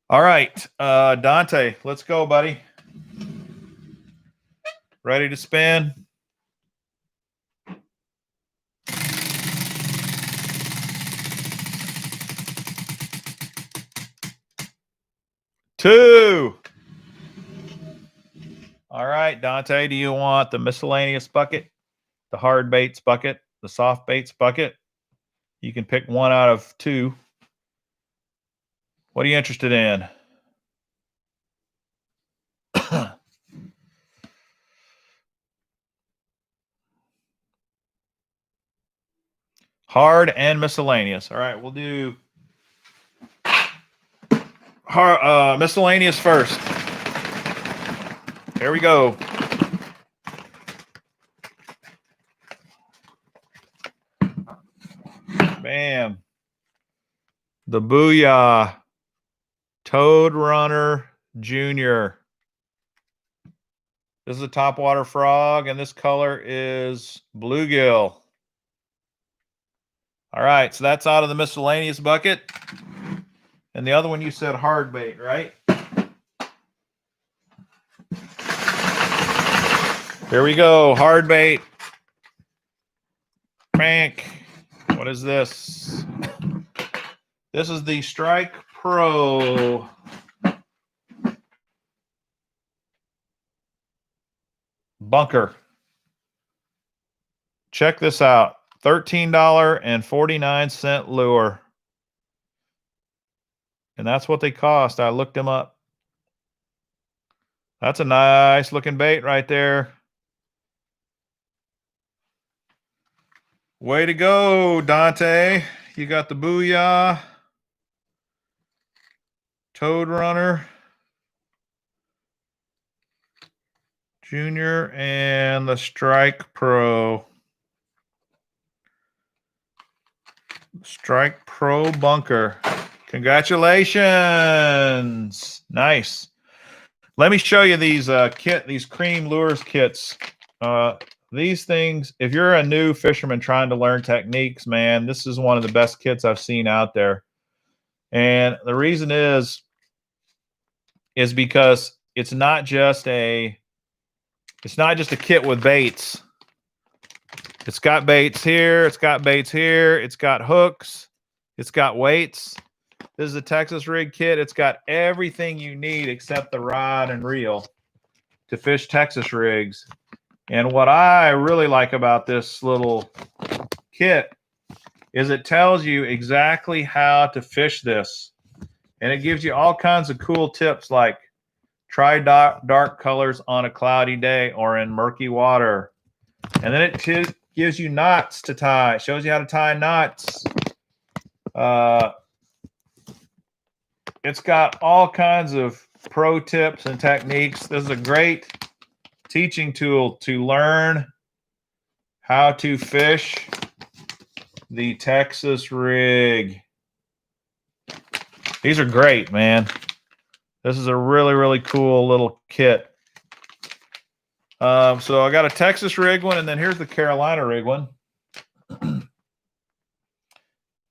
All right, Dante, let's go, buddy. Ready to spin? Two. All right, Dante, do you want the miscellaneous bucket, the hard baits bucket, the soft baits bucket? You can pick one out of two. What are you interested in? Hard and miscellaneous. All right, we'll do hard, miscellaneous first. Here we go. Bam. The Booyah Toad Runner Junior. This is a topwater frog, and this color is bluegill. All right, so that's out of the miscellaneous bucket. And the other one you said hard bait, right? Here we go, hard bait. Crank. What is this? This is the Strike Pro. Bunker. Check this out. $13.49 lure. And that's what they cost. I looked them up. That's a nice looking bait right there. Way to go, Dante. You got the Booyah Toad Runner Junior and the Strike Pro. Strike Pro Bunker. Congratulations. Nice. Let me show you these these Cream Lures kits. These things, if you're a new fisherman trying to learn techniques, man, this is one of the best kits I've seen out there. And the reason is because it's not just a kit with baits. It's got baits here, it's got baits here, it's got hooks, it's got weights. This is a Texas rig kit. It's got everything you need except the rod and reel to fish Texas rigs. And what I really like about this little kit is it tells you exactly how to fish this. And it gives you all kinds of cool tips like try dark colors on a cloudy day or in murky water. And then it gives you knots to tie. It shows you how to tie knots. It's got all kinds of pro tips and techniques. This is a great teaching tool to learn how to fish the Texas rig. These are great, man. This is a really, really cool little kit. So I got a Texas rig one, and then here's the Carolina rig one. And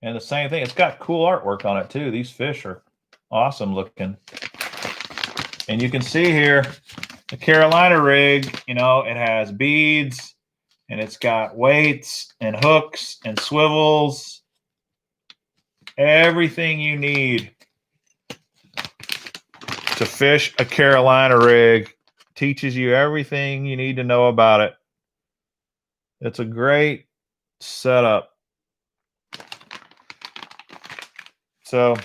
the same thing. It's got cool artwork on it, too. These fish are awesome looking. And you can see here, the Carolina rig, you know, it has beads, and it's got weights and hooks and swivels. Everything you need to fish a Carolina rig. Teaches you everything you need to know about it. It's a great setup. So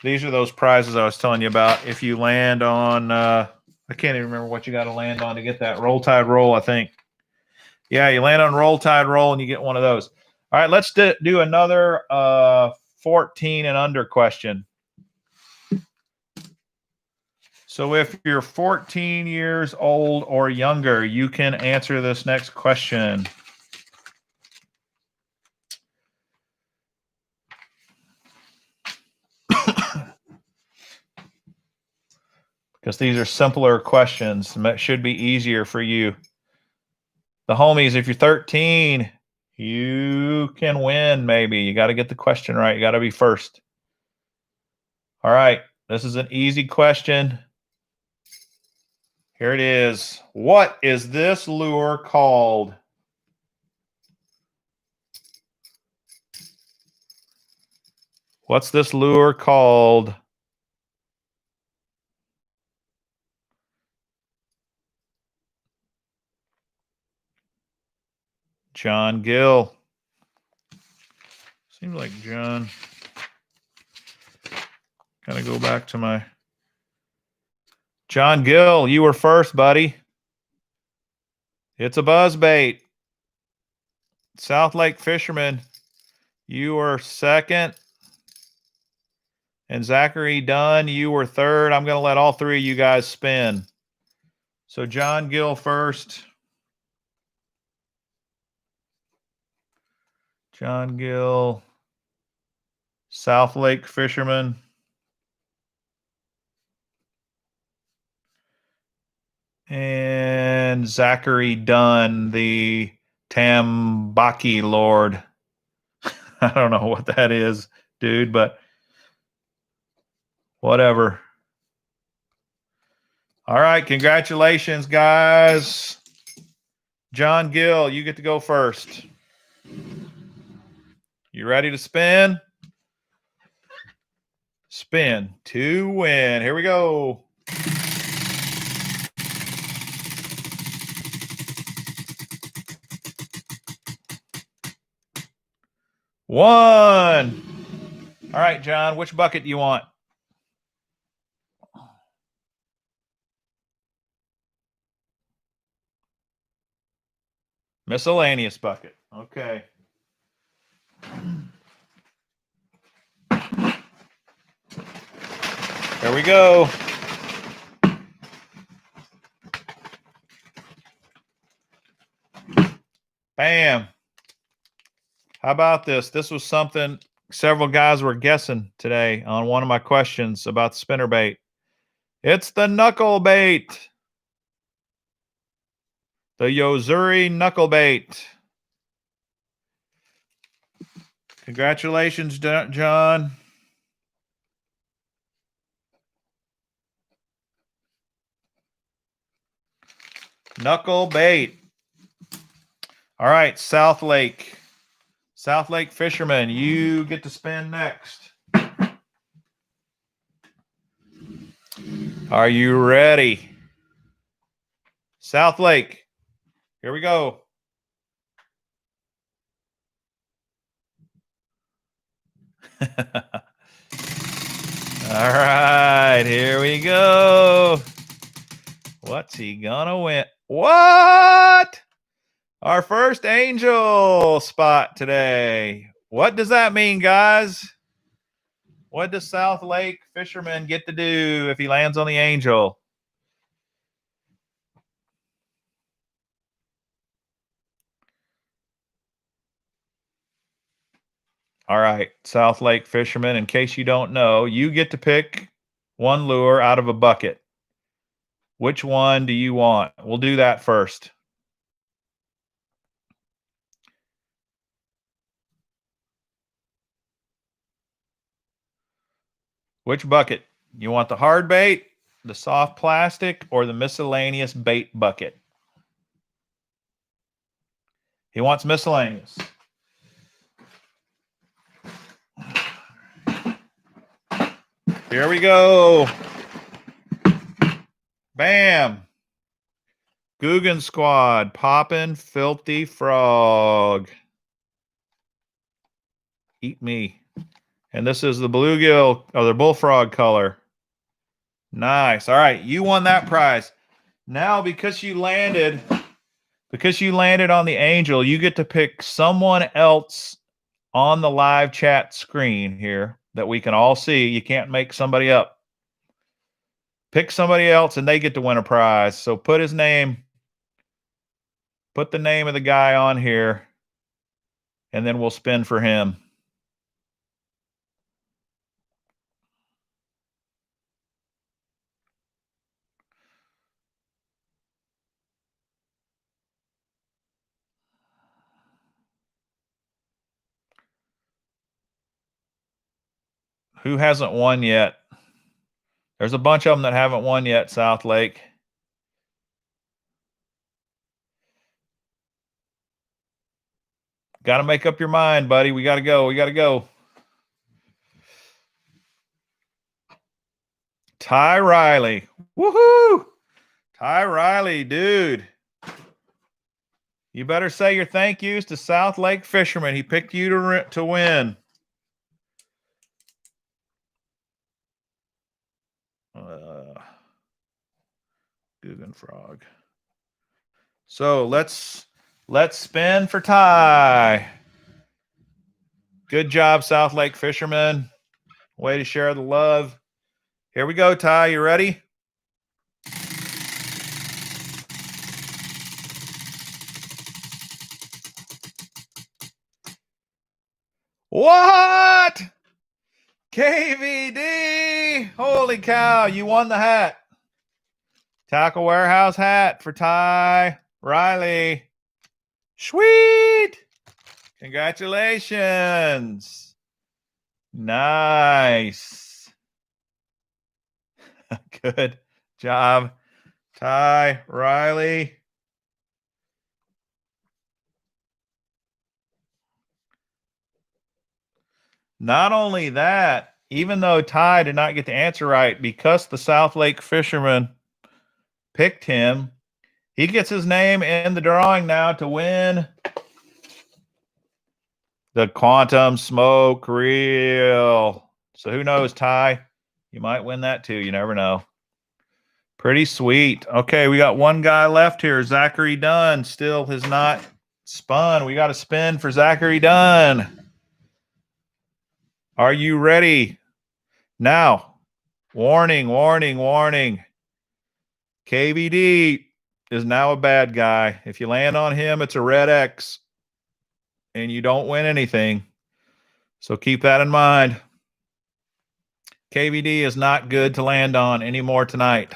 these are those prizes I was telling you about. If you land on, I can't even remember what you got to land on to get that Roll Tide Roll, I think. Yeah, you land on Roll Tide Roll and you get one of those. All right, let's do another 14 and under question. So if you're 14 years old or younger, you can answer this next question. Because these are simpler questions. It should be easier for you. The homies, if you're 13, you can win maybe. You got to get the question right. You got to be first. All right. This is an easy question. Here it is. What is this lure called? What's this lure called? John Gill. Seems like John. Gotta go back to my... John Gill, you were first, buddy. It's a buzzbait. South Lake Fisherman, you were second. And Zachary Dunn, you were third. I'm going to let all three of you guys spin. So John Gill first. John Gill, South Lake Fisherman. And Zachary Dunn, the Tambaki Lord. I don't know what that is, dude, but whatever. All right, congratulations, guys. John Gill, you get to go first. You ready to spin? Spin to win. Here we go. One. All right, John, which bucket do you want? Miscellaneous bucket. Okay. There we go. Bam. How about this? This was something several guys were guessing today on one of my questions about the spinnerbait. It's the knuckle bait. The Yo-Zuri knuckle bait. Congratulations, John. Knuckle bait. All right, South Lake. South Lake Fisherman, you get to spin next. Are you ready? South Lake, here we go. All right, here we go. What's he gonna win? What? Our first angel spot today. What does that mean, guys? What does South Lake Fisherman get to do if he lands on the angel? All right, South Lake Fisherman, in case you don't know, you get to pick one lure out of a bucket. Which one do you want? We'll do that first. Which bucket? You want the hard bait, the soft plastic, or the miscellaneous bait bucket? He wants miscellaneous. Here we go. Bam. Guggen Squad, Poppin' Filthy Frog. Eat me. And this is the bluegill or the bullfrog color. Nice. All right, you won that prize. Now, because you landed on the angel, you get to pick someone else on the live chat screen here that we can all see. You can't make somebody up. Pick somebody else and they get to win a prize. So put the name of the guy on here, and then we'll spin for him. Who hasn't won yet? There's a bunch of them that haven't won yet, South Lake. Got to make up your mind, buddy. We got to go. We got to go. Ty Riley. Woohoo! Ty Riley, dude. You better say your thank yous to South Lake Fisherman. He picked you to win. Guggen Frog. So let's spin for Ty. Good job, South Lake Fisherman. Way to share the love. Here we go, Ty. You ready? What? KVD! Holy cow, you won the hat. Tackle Warehouse hat for Ty Riley. Sweet! Congratulations. Nice. Good job, Ty Riley. Not only that, even though Ty did not get the answer right, because the South Lake Fisherman picked him, he gets his name in the drawing now to win the Quantum Smoke Reel. So who knows, Ty? You might win that too. You never know. Pretty sweet. Okay, we got one guy left here. Zachary Dunn still has not spun. We got to spin for Zachary Dunn. Are you ready? Now, warning, warning, warning. KVD is now a bad guy. If you land on him, it's a red X, and you don't win anything. So keep that in mind. KVD is not good to land on anymore tonight.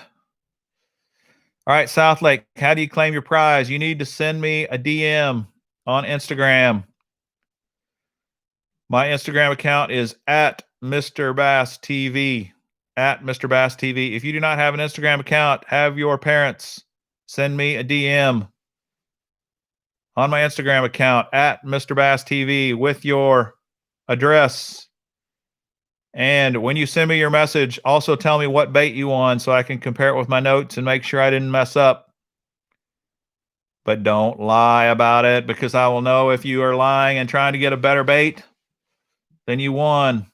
All right, South Lake, how do you claim your prize? You need to send me a DM on Instagram. My Instagram account is at Mr. Bass TV. At Mr. Bass TV. If you do not have an Instagram account, have your parents send me a DM on my Instagram account at Mr. Bass TV with your address. And when you send me your message, also tell me what bait you won so I can compare it with my notes and make sure I didn't mess up. But don't lie about it, because I will know if you are lying and trying to get a better bait than you won.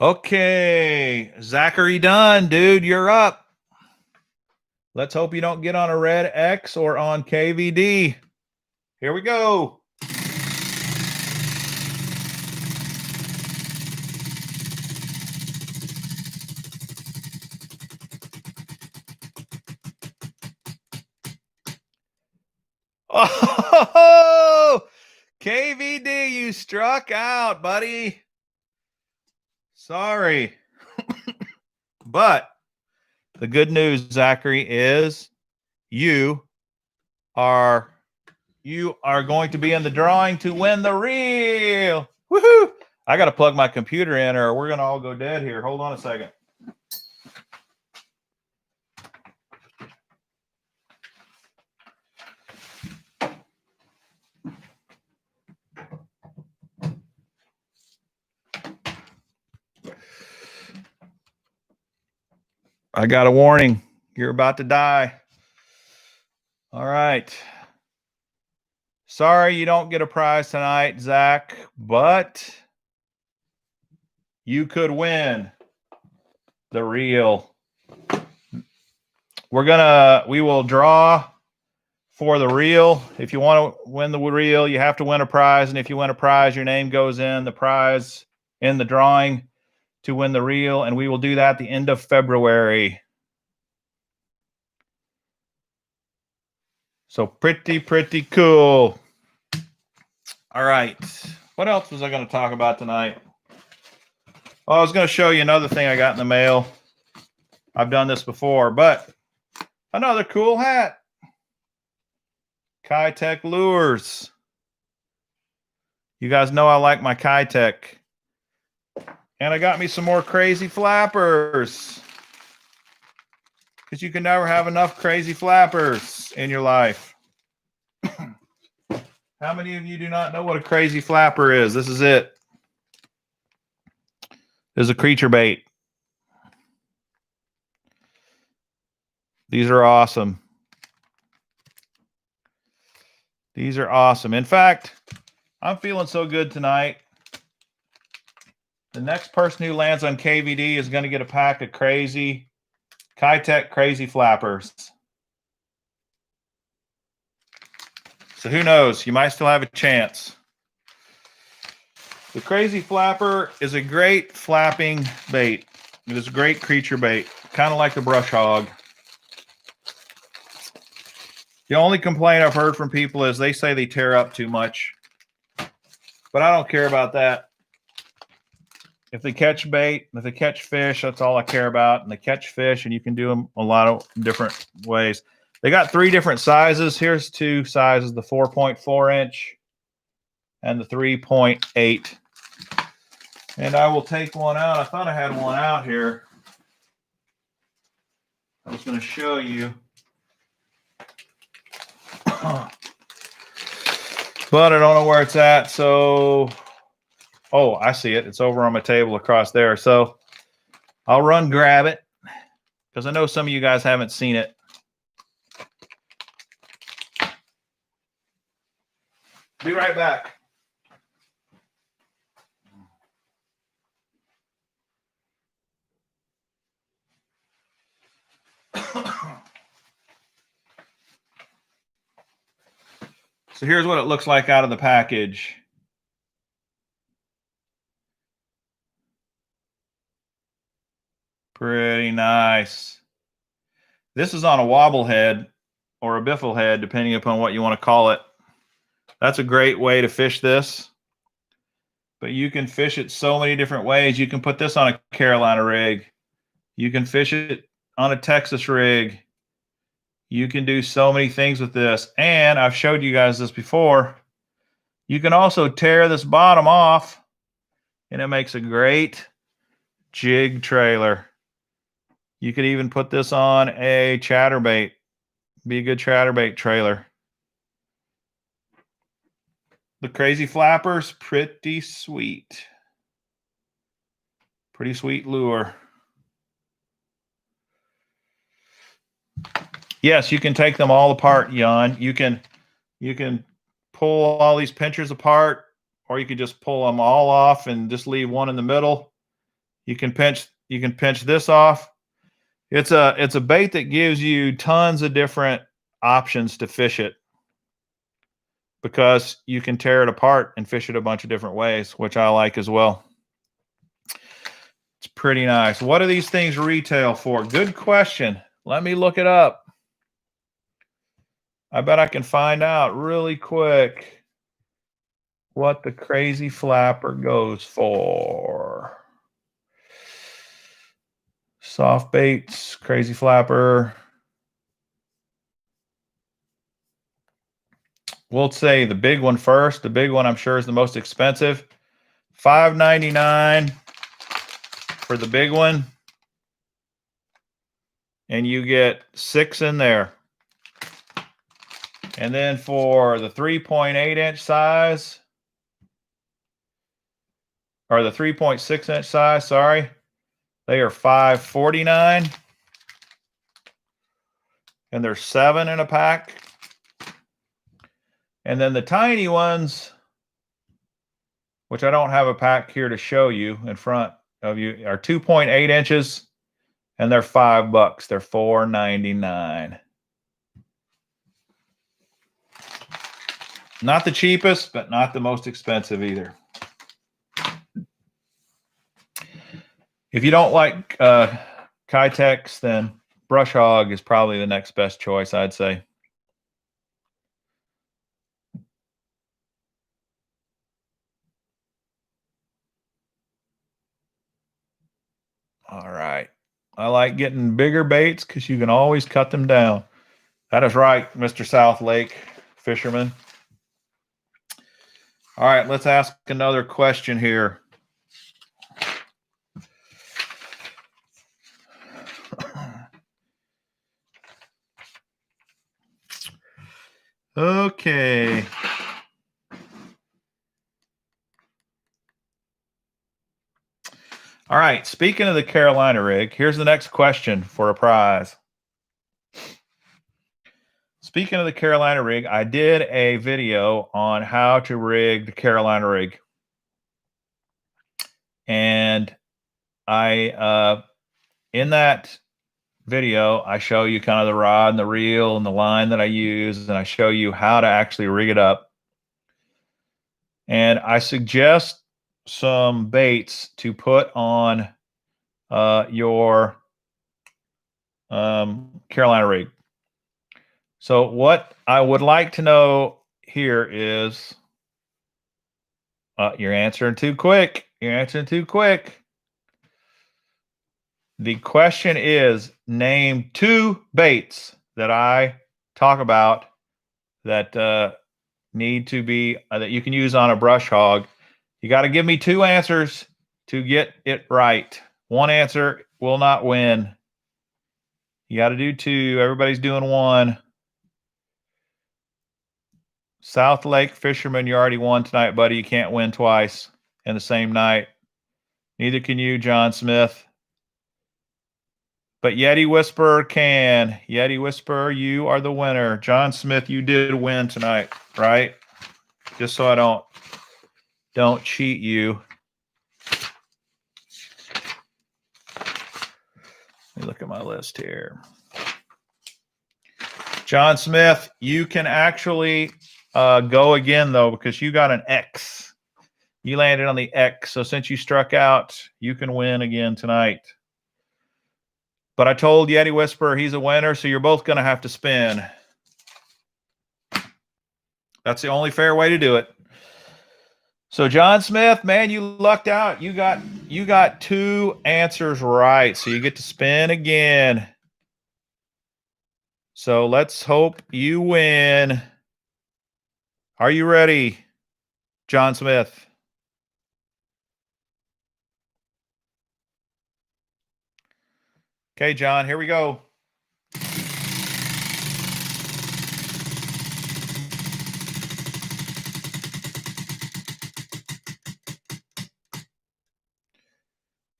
Okay, Zachary Dunn, dude, you're up. Let's hope you don't get on a red X or on KVD. Here we go. Oh, KVD, you struck out, buddy. Sorry. But the good news, Zachary, is you are going to be in the drawing to win the reel. Woohoo! I got to plug my computer in or we're going to all go dead here. Hold on a second. I got a warning. You're about to die. All right. Sorry you don't get a prize tonight, Zach, but you could win the reel. We will draw for the reel. If you want to win the reel, you have to win a prize. And if you win a prize, your name goes in the prize in the drawing to win the reel. And we will do that at the end of February. So pretty cool. All right. What else was I going to talk about tonight? Oh, I was going to show you another thing I got in the mail. I've done this before, but another cool hat. Keitech Lures. You guys know I like my Keitech. And I got me some more crazy flappers. Because you can never have enough crazy flappers in your life. How many of you do not know what a crazy flapper is? This is it. This is a creature bait. These are awesome. These are awesome. In fact, I'm feeling so good tonight. The next person who lands on KVD is going to get a pack of crazy Keitech crazy flappers. So who knows? You might still have a chance. The crazy flapper is a great flapping bait. It is a great creature bait, kind of like the brush hog. The only complaint I've heard from people is they say they tear up too much. But I don't care about that. If they catch bait, if they catch fish, that's all I care about. And they catch fish, and you can do them a lot of different ways. They got 3 different sizes. Here's 2 sizes, the 4.4 inch and the 3.8. And I will take one out. I thought I had one out here. I was going to show you. But I don't know where it's at. So, oh, I see it. It's over on my table across there. So I'll run grab it because I know some of you guys haven't seen it. Be right back. So here's what it looks like out of the package. Pretty nice. This is on a wobble head or a biffle head, depending upon what you want to call it. That's a great way to fish this. But you can fish it so many different ways. You can put this on a Carolina rig. You can fish it on a Texas rig. You can do so many things with this. And I've showed you guys this before. You can also tear this bottom off, and it makes a great jig trailer. You could even put this on a chatterbait. Be a good chatterbait trailer. The crazy flapper's pretty sweet. Pretty sweet lure. Yes, you can take them all apart, Jan. You can pull all these pinchers apart, or you could just pull them all off and just leave one in the middle. You can pinch this off. It's a bait that gives you tons of different options to fish it, because you can tear it apart and fish it a bunch of different ways, which I like as well. It's pretty nice. What do these things retail for? Good question. Let me look it up. I bet I can find out really quick what the crazy flapper goes for. Soft baits, crazy flapper. We'll say the big one first. The big one, I'm sure, is the most expensive. $5.99 for the big one. And you get 6 in there. And then for the 3.8 inch size, or the 3.6 inch size, sorry, they are $5.49. And there's 7 in a pack. And then the tiny ones, which I don't have a pack here to show you in front of you, are 2.8 inches, and they're $5. They're $4.99. Not the cheapest, but not the most expensive either. If you don't like Kitex, then Brush Hog is probably the next best choice, I'd say. All right. I like getting bigger baits because you can always cut them down. That is right, Mr. South Lake fisherman. All right, let's ask another question here. Okay. All right, speaking of the Carolina rig, here's the next question for a prize. Speaking of the Carolina rig, I did a video on how to rig the Carolina rig. And I, in that video, I show you kind of the rod and the reel and the line that I use, and I show you how to actually rig it up. And I suggest some baits to put on your Carolina rig. So what I would like to know here is, you're answering too quick. You're answering too quick. The question is, name 2 baits that I talk about that need to be, that you can use on a brush hog. You got to give me 2 answers to get it right. 1 answer will not win. You got to do 2. Everybody's doing 1. South Lake fisherman, you already won tonight, buddy. You can't win twice in the same night. Neither can you, John Smith. But Yeti Whisperer can. Yeti Whisperer, you are the winner. John Smith, you did win tonight, right? Just so I don't cheat you. Let me look at my list here. John Smith, you can actually go again, though, because you got an X. You landed on the X. So since you struck out, you can win again tonight. But I told Yeti Whisperer he's a winner, so you're both going to have to spin. That's the only fair way to do it. So John Smith, man, you lucked out. You got 2 answers right, so you get to spin again. So let's hope you win. Are you ready, John Smith? Okay, John, here we go.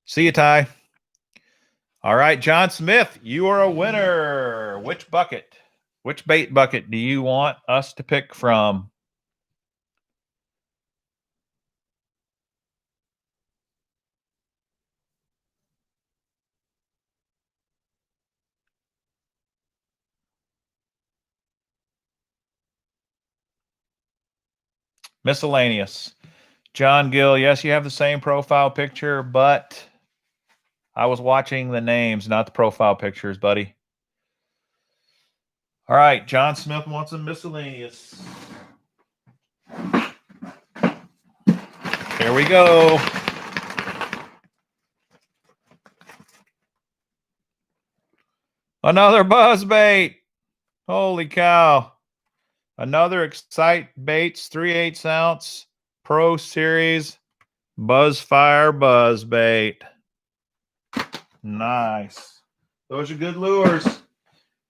See you, Ty. All right, John Smith, you are a winner. Which bait bucket do you want us to pick from? Miscellaneous. John Gill, yes, you have the same profile picture, but I was watching the names, not the profile pictures, buddy. All right, John Smith wants a miscellaneous. Here we go. Another buzz bait. Holy cow. Another Excite Baits 3/8 ounce Pro Series Buzzfire buzz bait. Nice. Those are good lures.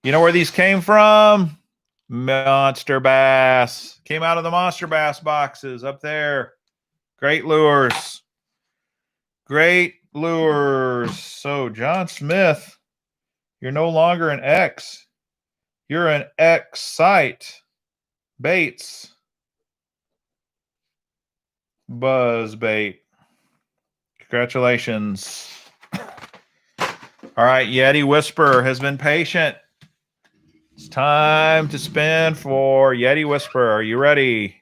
You know where these came from? Monster Bass. Came out of the Monster Bass boxes up there. Great lures. Great lures. So, John Smith, you're no longer an X. You're an Excite Baits buzz bait. Congratulations. All right, Yeti Whisperer has been patient. It's time to spin for Yeti Whisperer. Are you ready?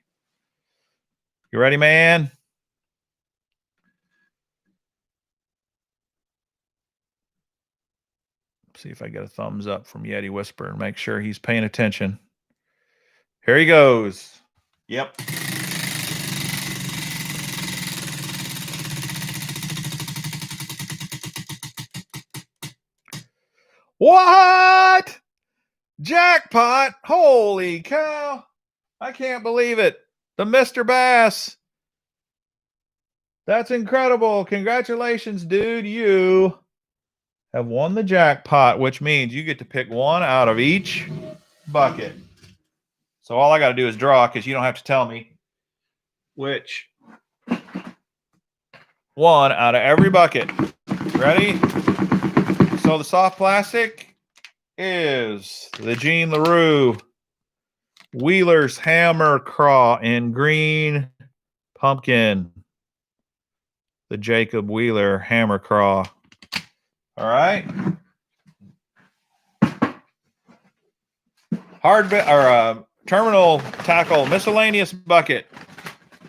You ready, man? See if I get a thumbs up from Yeti Whisperer and make sure he's paying attention. Here he goes. Yep. What? Jackpot. Holy cow. I can't believe it. The Mr. Bass. That's incredible. Congratulations, dude. You have won the jackpot, which means you get to pick one out of each bucket. So all I got to do is draw because you don't have to tell me which one out of every bucket. Ready? So the soft plastic is the Jean LaRue Wheeler's Hammer Craw in green pumpkin. The Jacob Wheeler Hammer Craw. All right. Terminal tackle miscellaneous bucket.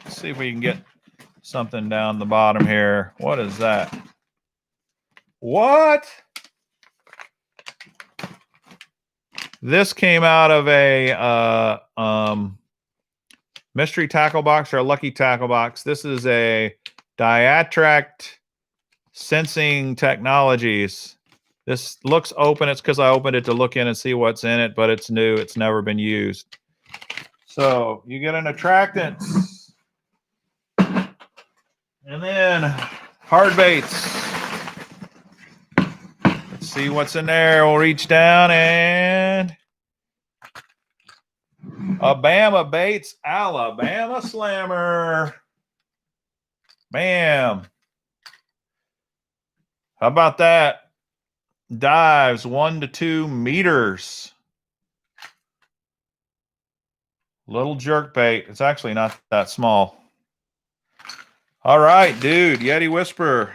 Let's see if we can get something down the bottom here. What is that? What? This came out of a mystery tackle box or a lucky tackle box. This is a Diatract Sensing Technologies. This looks open. It's because I opened it to look in and see what's in it, but it's new. It's never been used. So you get an attractants. And then hard baits. Let's see what's in there. We'll reach down and a Bama Baits Alabama Slammer. Bam. How about that? Dives 1 to 2 meters. Little jerk bait. It's actually not that small. All right, dude. Yeti Whisperer.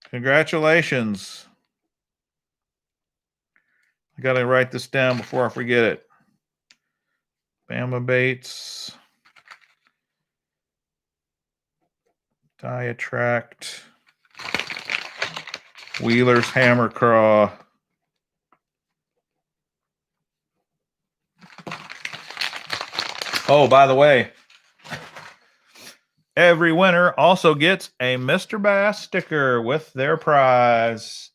Congratulations. I got to write this down before I forget it. Bama Baits. Diatract. Wheeler's Hammer Craw. Oh, by the way, every winner also gets a Mr. Bass sticker with their prize.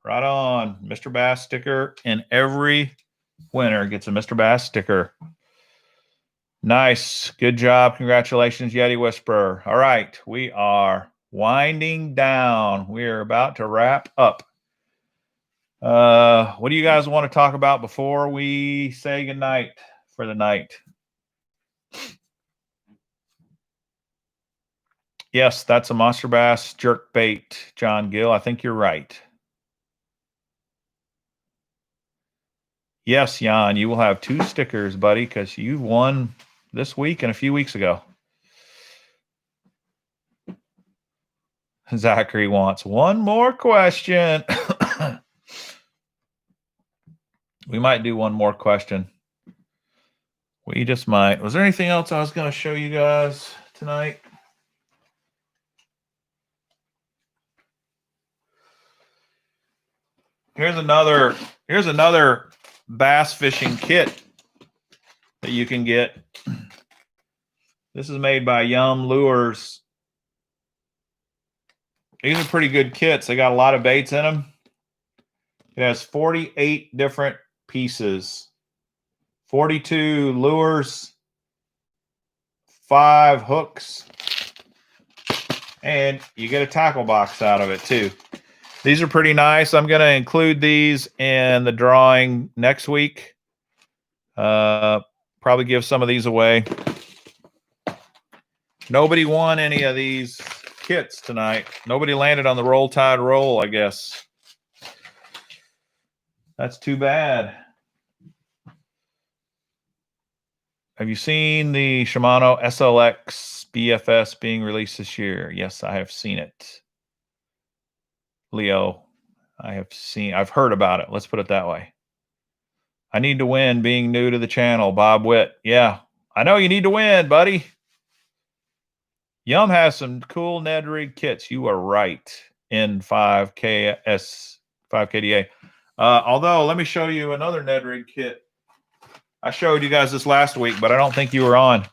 Right on. Mr. Bass sticker, and every winner gets a Mr. Bass sticker. Nice. Good job. Congratulations, Yeti Whisperer. All right. We are winding down. We're about to wrap up. What do you guys want to talk about before we say goodnight for the night? Yes, that's a Monster Bass jerk bait, John Gill. I think you're right. Yes, Jan, you will have 2 stickers, buddy, because you won this week and a few weeks ago. Zachary wants one more question. We might do one more question. We just might. Was there anything else I was going to show you guys tonight? Here's another bass fishing kit that you can get. This is made by Yum Lures. These are pretty good kits. They got a lot of baits in them. It has 48 different pieces, 42 lures, 5 hooks, and you get a tackle box out of it too. These are pretty nice. I'm going to include these in the drawing next week. Probably give some of these away. Nobody won any of these kits tonight. Nobody landed on the Roll Tide roll, I guess. That's too bad. Have you seen the Shimano SLX BFS being released this year? Yes, I have seen it. Leo, I've heard about it. Let's put it that way. I need to win being new to the channel. Bob Witt. Yeah, I know you need to win, buddy. Yum has some cool Ned Rig kits. You are right. In 5KDA. Although, let me show you another Ned Rig kit. I showed you guys this last week, but I don't think you were on.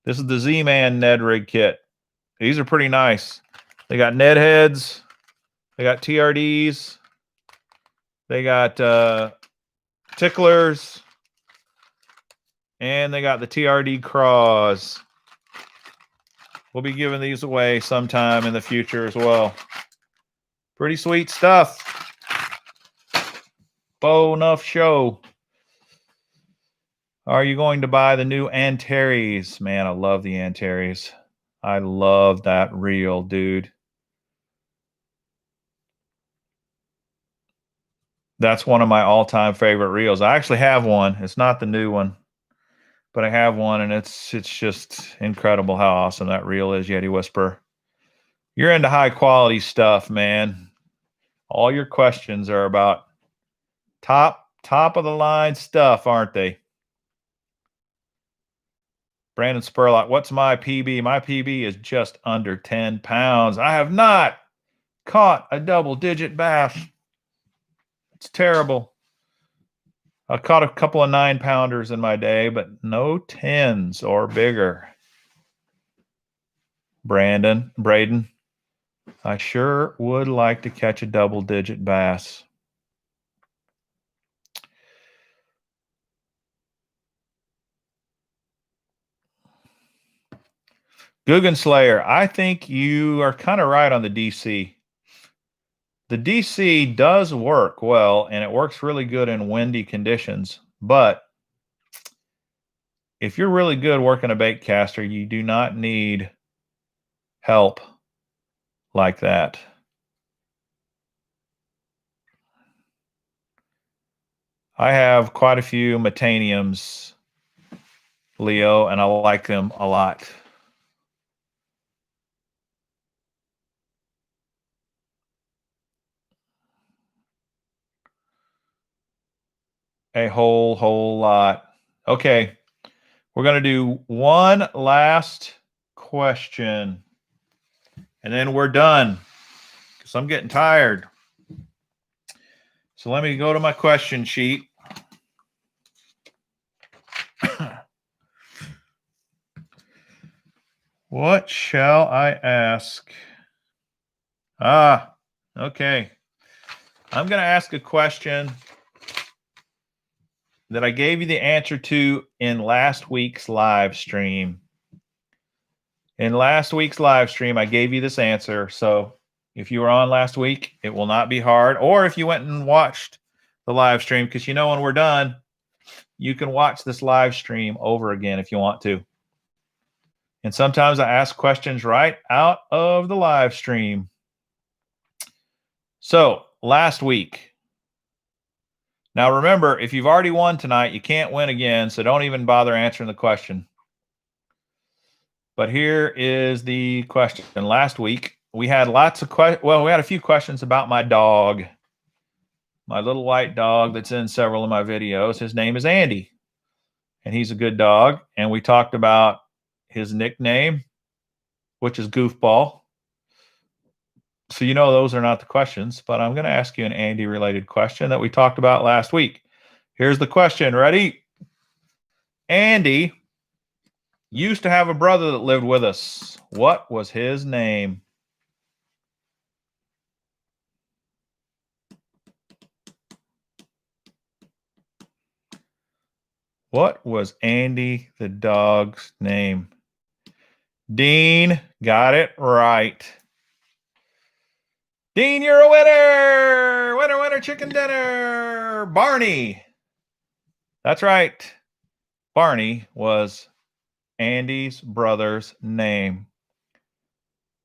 This is the Z-Man Ned Rig kit. These are pretty nice. They got Ned heads. They got TRDs. They got ticklers. And they got the TRD craws. We'll be giving these away sometime in the future as well. Pretty sweet stuff. Bo Enough Show. Are you going to buy the new Antares? Man, I love the Antares. I love that reel, dude. That's one of my all-time favorite reels. I actually have one. It's not the new one, but I have one, and it's just incredible how awesome that reel is, Yeti Whisperer. You're into high-quality stuff, man. All your questions are about top-of-the-line stuff, aren't they? Brandon Spurlock, what's my PB? My PB is just under 10 pounds. I have not caught a double-digit bass. It's terrible. I caught a couple of 9-pounders in my day, but no 10s or bigger. Braden, I sure would like to catch a double-digit bass. Guggen Slayer, I think you are kind of right on the DC. The DC does work well, and it works really good in windy conditions. But if you're really good working a bait caster, you do not need help like that. I have quite a few Metaniums, Leo, and I like them a lot. A whole lot. Okay. We're going to do one last question, and then we're done because I'm getting tired. So let me go to my question sheet. What shall I ask? Okay. I'm going to ask a question that I gave you the answer to in last week's live stream. In last week's live stream, I gave you this answer. So if you were on last week, it will not be hard. Or if you went and watched the live stream, because you know when we're done, you can watch this live stream over again if you want to. And sometimes I ask questions right out of the live stream. So last week. Now remember, if you've already won tonight, you can't win again, so don't even bother answering the question. But here is the question. Last week, we had lots of questions. Well, we had a few questions about my dog, my little white dog that's in several of my videos. His name is Andy, and he's a good dog. And we talked about his nickname, which is Goofball. So you know those are not the questions, but I'm going to ask you an Andy-related question that we talked about last week. Here's the question. Ready? Andy used to have a brother that lived with us. What was his name? What was Andy the dog's name? Dean got it right. Dean, you're a winner! Winner, winner, chicken dinner! Barney. That's right. Barney was Andy's brother's name.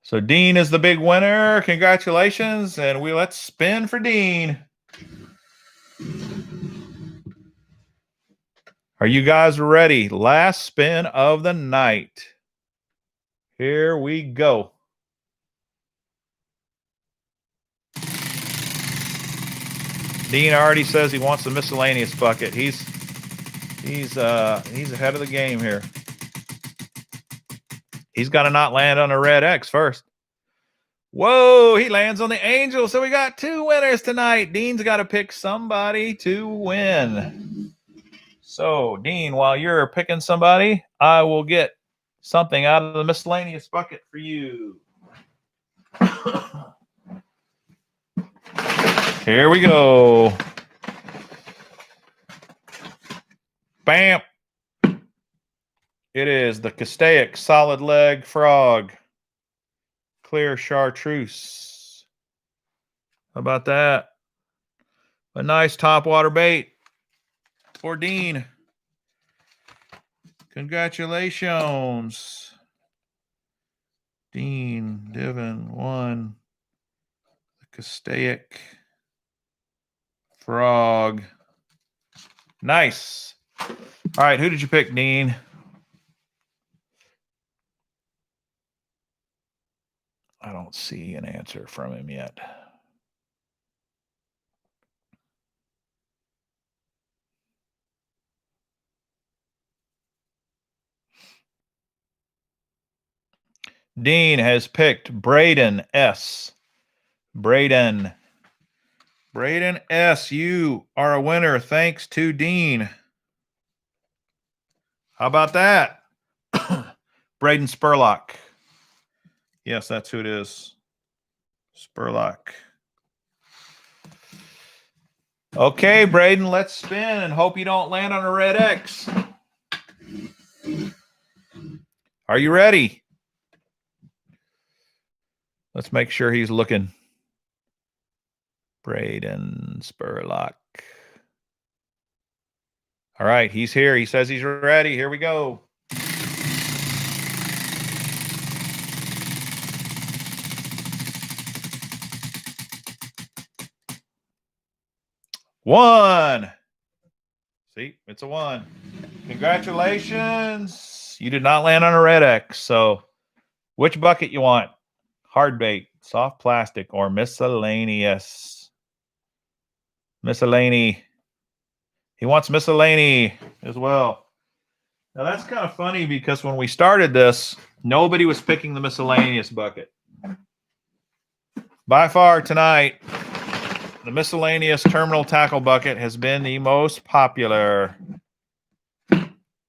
So Dean is the big winner. Congratulations. And let's spin for Dean. Are you guys ready? Last spin of the night. Here we go. Dean already says he wants the miscellaneous bucket. He's ahead of the game here. He's got to not land on a red X first. Whoa, he lands on the Angel. So we got 2 winners tonight. Dean's got to pick somebody to win. So, Dean, while you're picking somebody, I will get something out of the miscellaneous bucket for you. Here we go. Bam. It is the Castaic Solid Leg Frog. Clear Chartreuse. How about that? A nice topwater bait for Dean. Congratulations. Dean Divin won the Castaic Frog. Nice. All right, who did you pick, Dean? I don't see an answer from him yet. Dean has picked Braden S. Braden S., you are a winner thanks to Dean. How about that? Braden Spurlock. Yes, that's who it is. Spurlock. Okay, Braden, let's spin and hope you don't land on a red X. Are you ready? Let's make sure he's looking. Braden Spurlock. All right, he's here. He says he's ready. Here we go. One. See, it's a 1. Congratulations. You did not land on a red X. So which bucket you want? Hard bait, soft plastic, or miscellaneous? Miscellany. He wants miscellany as well. Now that's kind of funny because when we started this, nobody was picking the miscellaneous bucket. By far tonight, the miscellaneous terminal tackle bucket has been the most popular.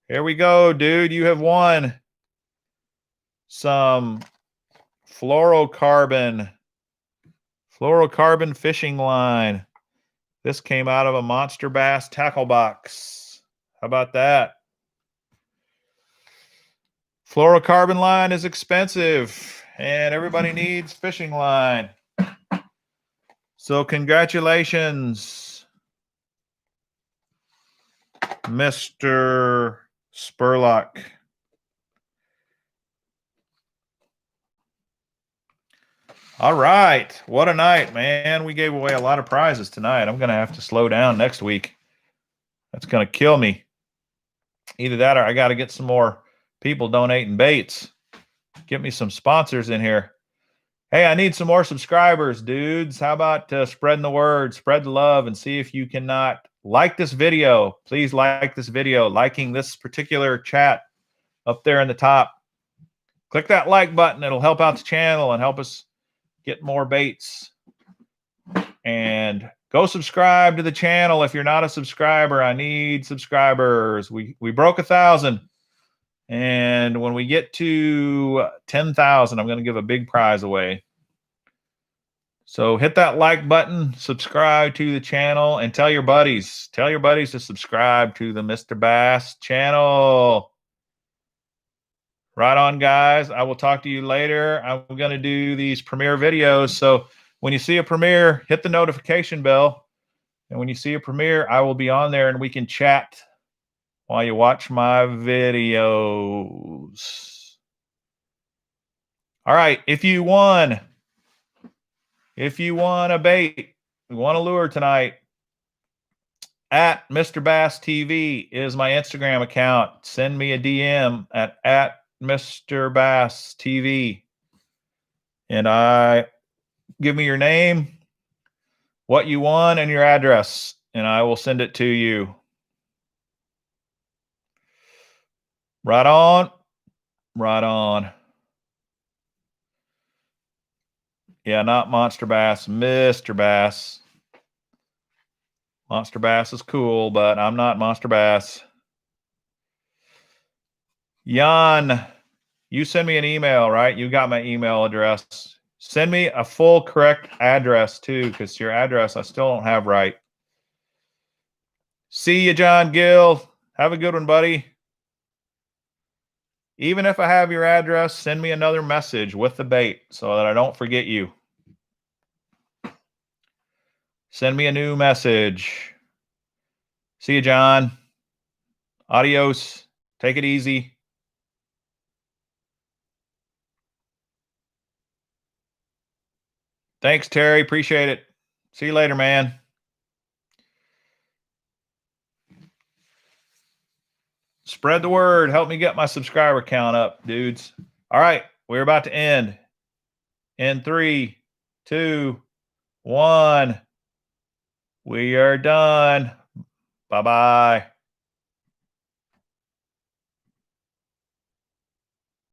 Here we go, dude. You have won some fluorocarbon fishing line. This came out of a Monster Bass tackle box. How about that? Fluorocarbon line is expensive, and everybody needs fishing line. So congratulations, Mr. Spurlock. All right. What a night, man. We gave away a lot of prizes tonight. I'm going to have to slow down next week. That's going to kill me. Either that or I got to get some more people donating baits. Get me some sponsors in here. Hey, I need some more subscribers, dudes. How about spreading the word, spread the love, and see if you cannot like this video. Please like this video, liking this particular chat up there in the top. Click that like button. It'll help out the channel and help us get more baits. And go subscribe to the channel if you're not a subscriber. I need subscribers. We broke 1,000. And when we get to 10,000, I'm going to give a big prize away. So hit that like button, subscribe to the channel, and tell your buddies. Tell your buddies to subscribe to the Mr. Bass channel. Right on, guys. I will talk to you later. I'm going to do these premiere videos. So when you see a premiere, hit the notification bell. And when you see a premiere, I will be on there and we can chat while you watch my videos. All right. If you won a bait, you want a lure tonight, at Mr. Bass TV is my Instagram account. Send me a DM at Mr. Bass TV. And give me your name, what you won and your address, and I will send it to you. Right on. Right on. Yeah, not Monster Bass, Mr. Bass. Monster Bass is cool, but I'm not Monster Bass. Jan, you send me an email, right? You got my email address. Send me a full correct address too, because your address I still don't have right. See you, John Gill. Have a good one, buddy. Even if I have your address, send me another message with the bait so that I don't forget you. Send me a new message. See you, John. Adios. Take it easy. Thanks, Terry. Appreciate it. See you later, man. Spread the word. Help me get my subscriber count up, dudes. All right. We're about to end. In 3, 2, 1. We are done. Bye-bye.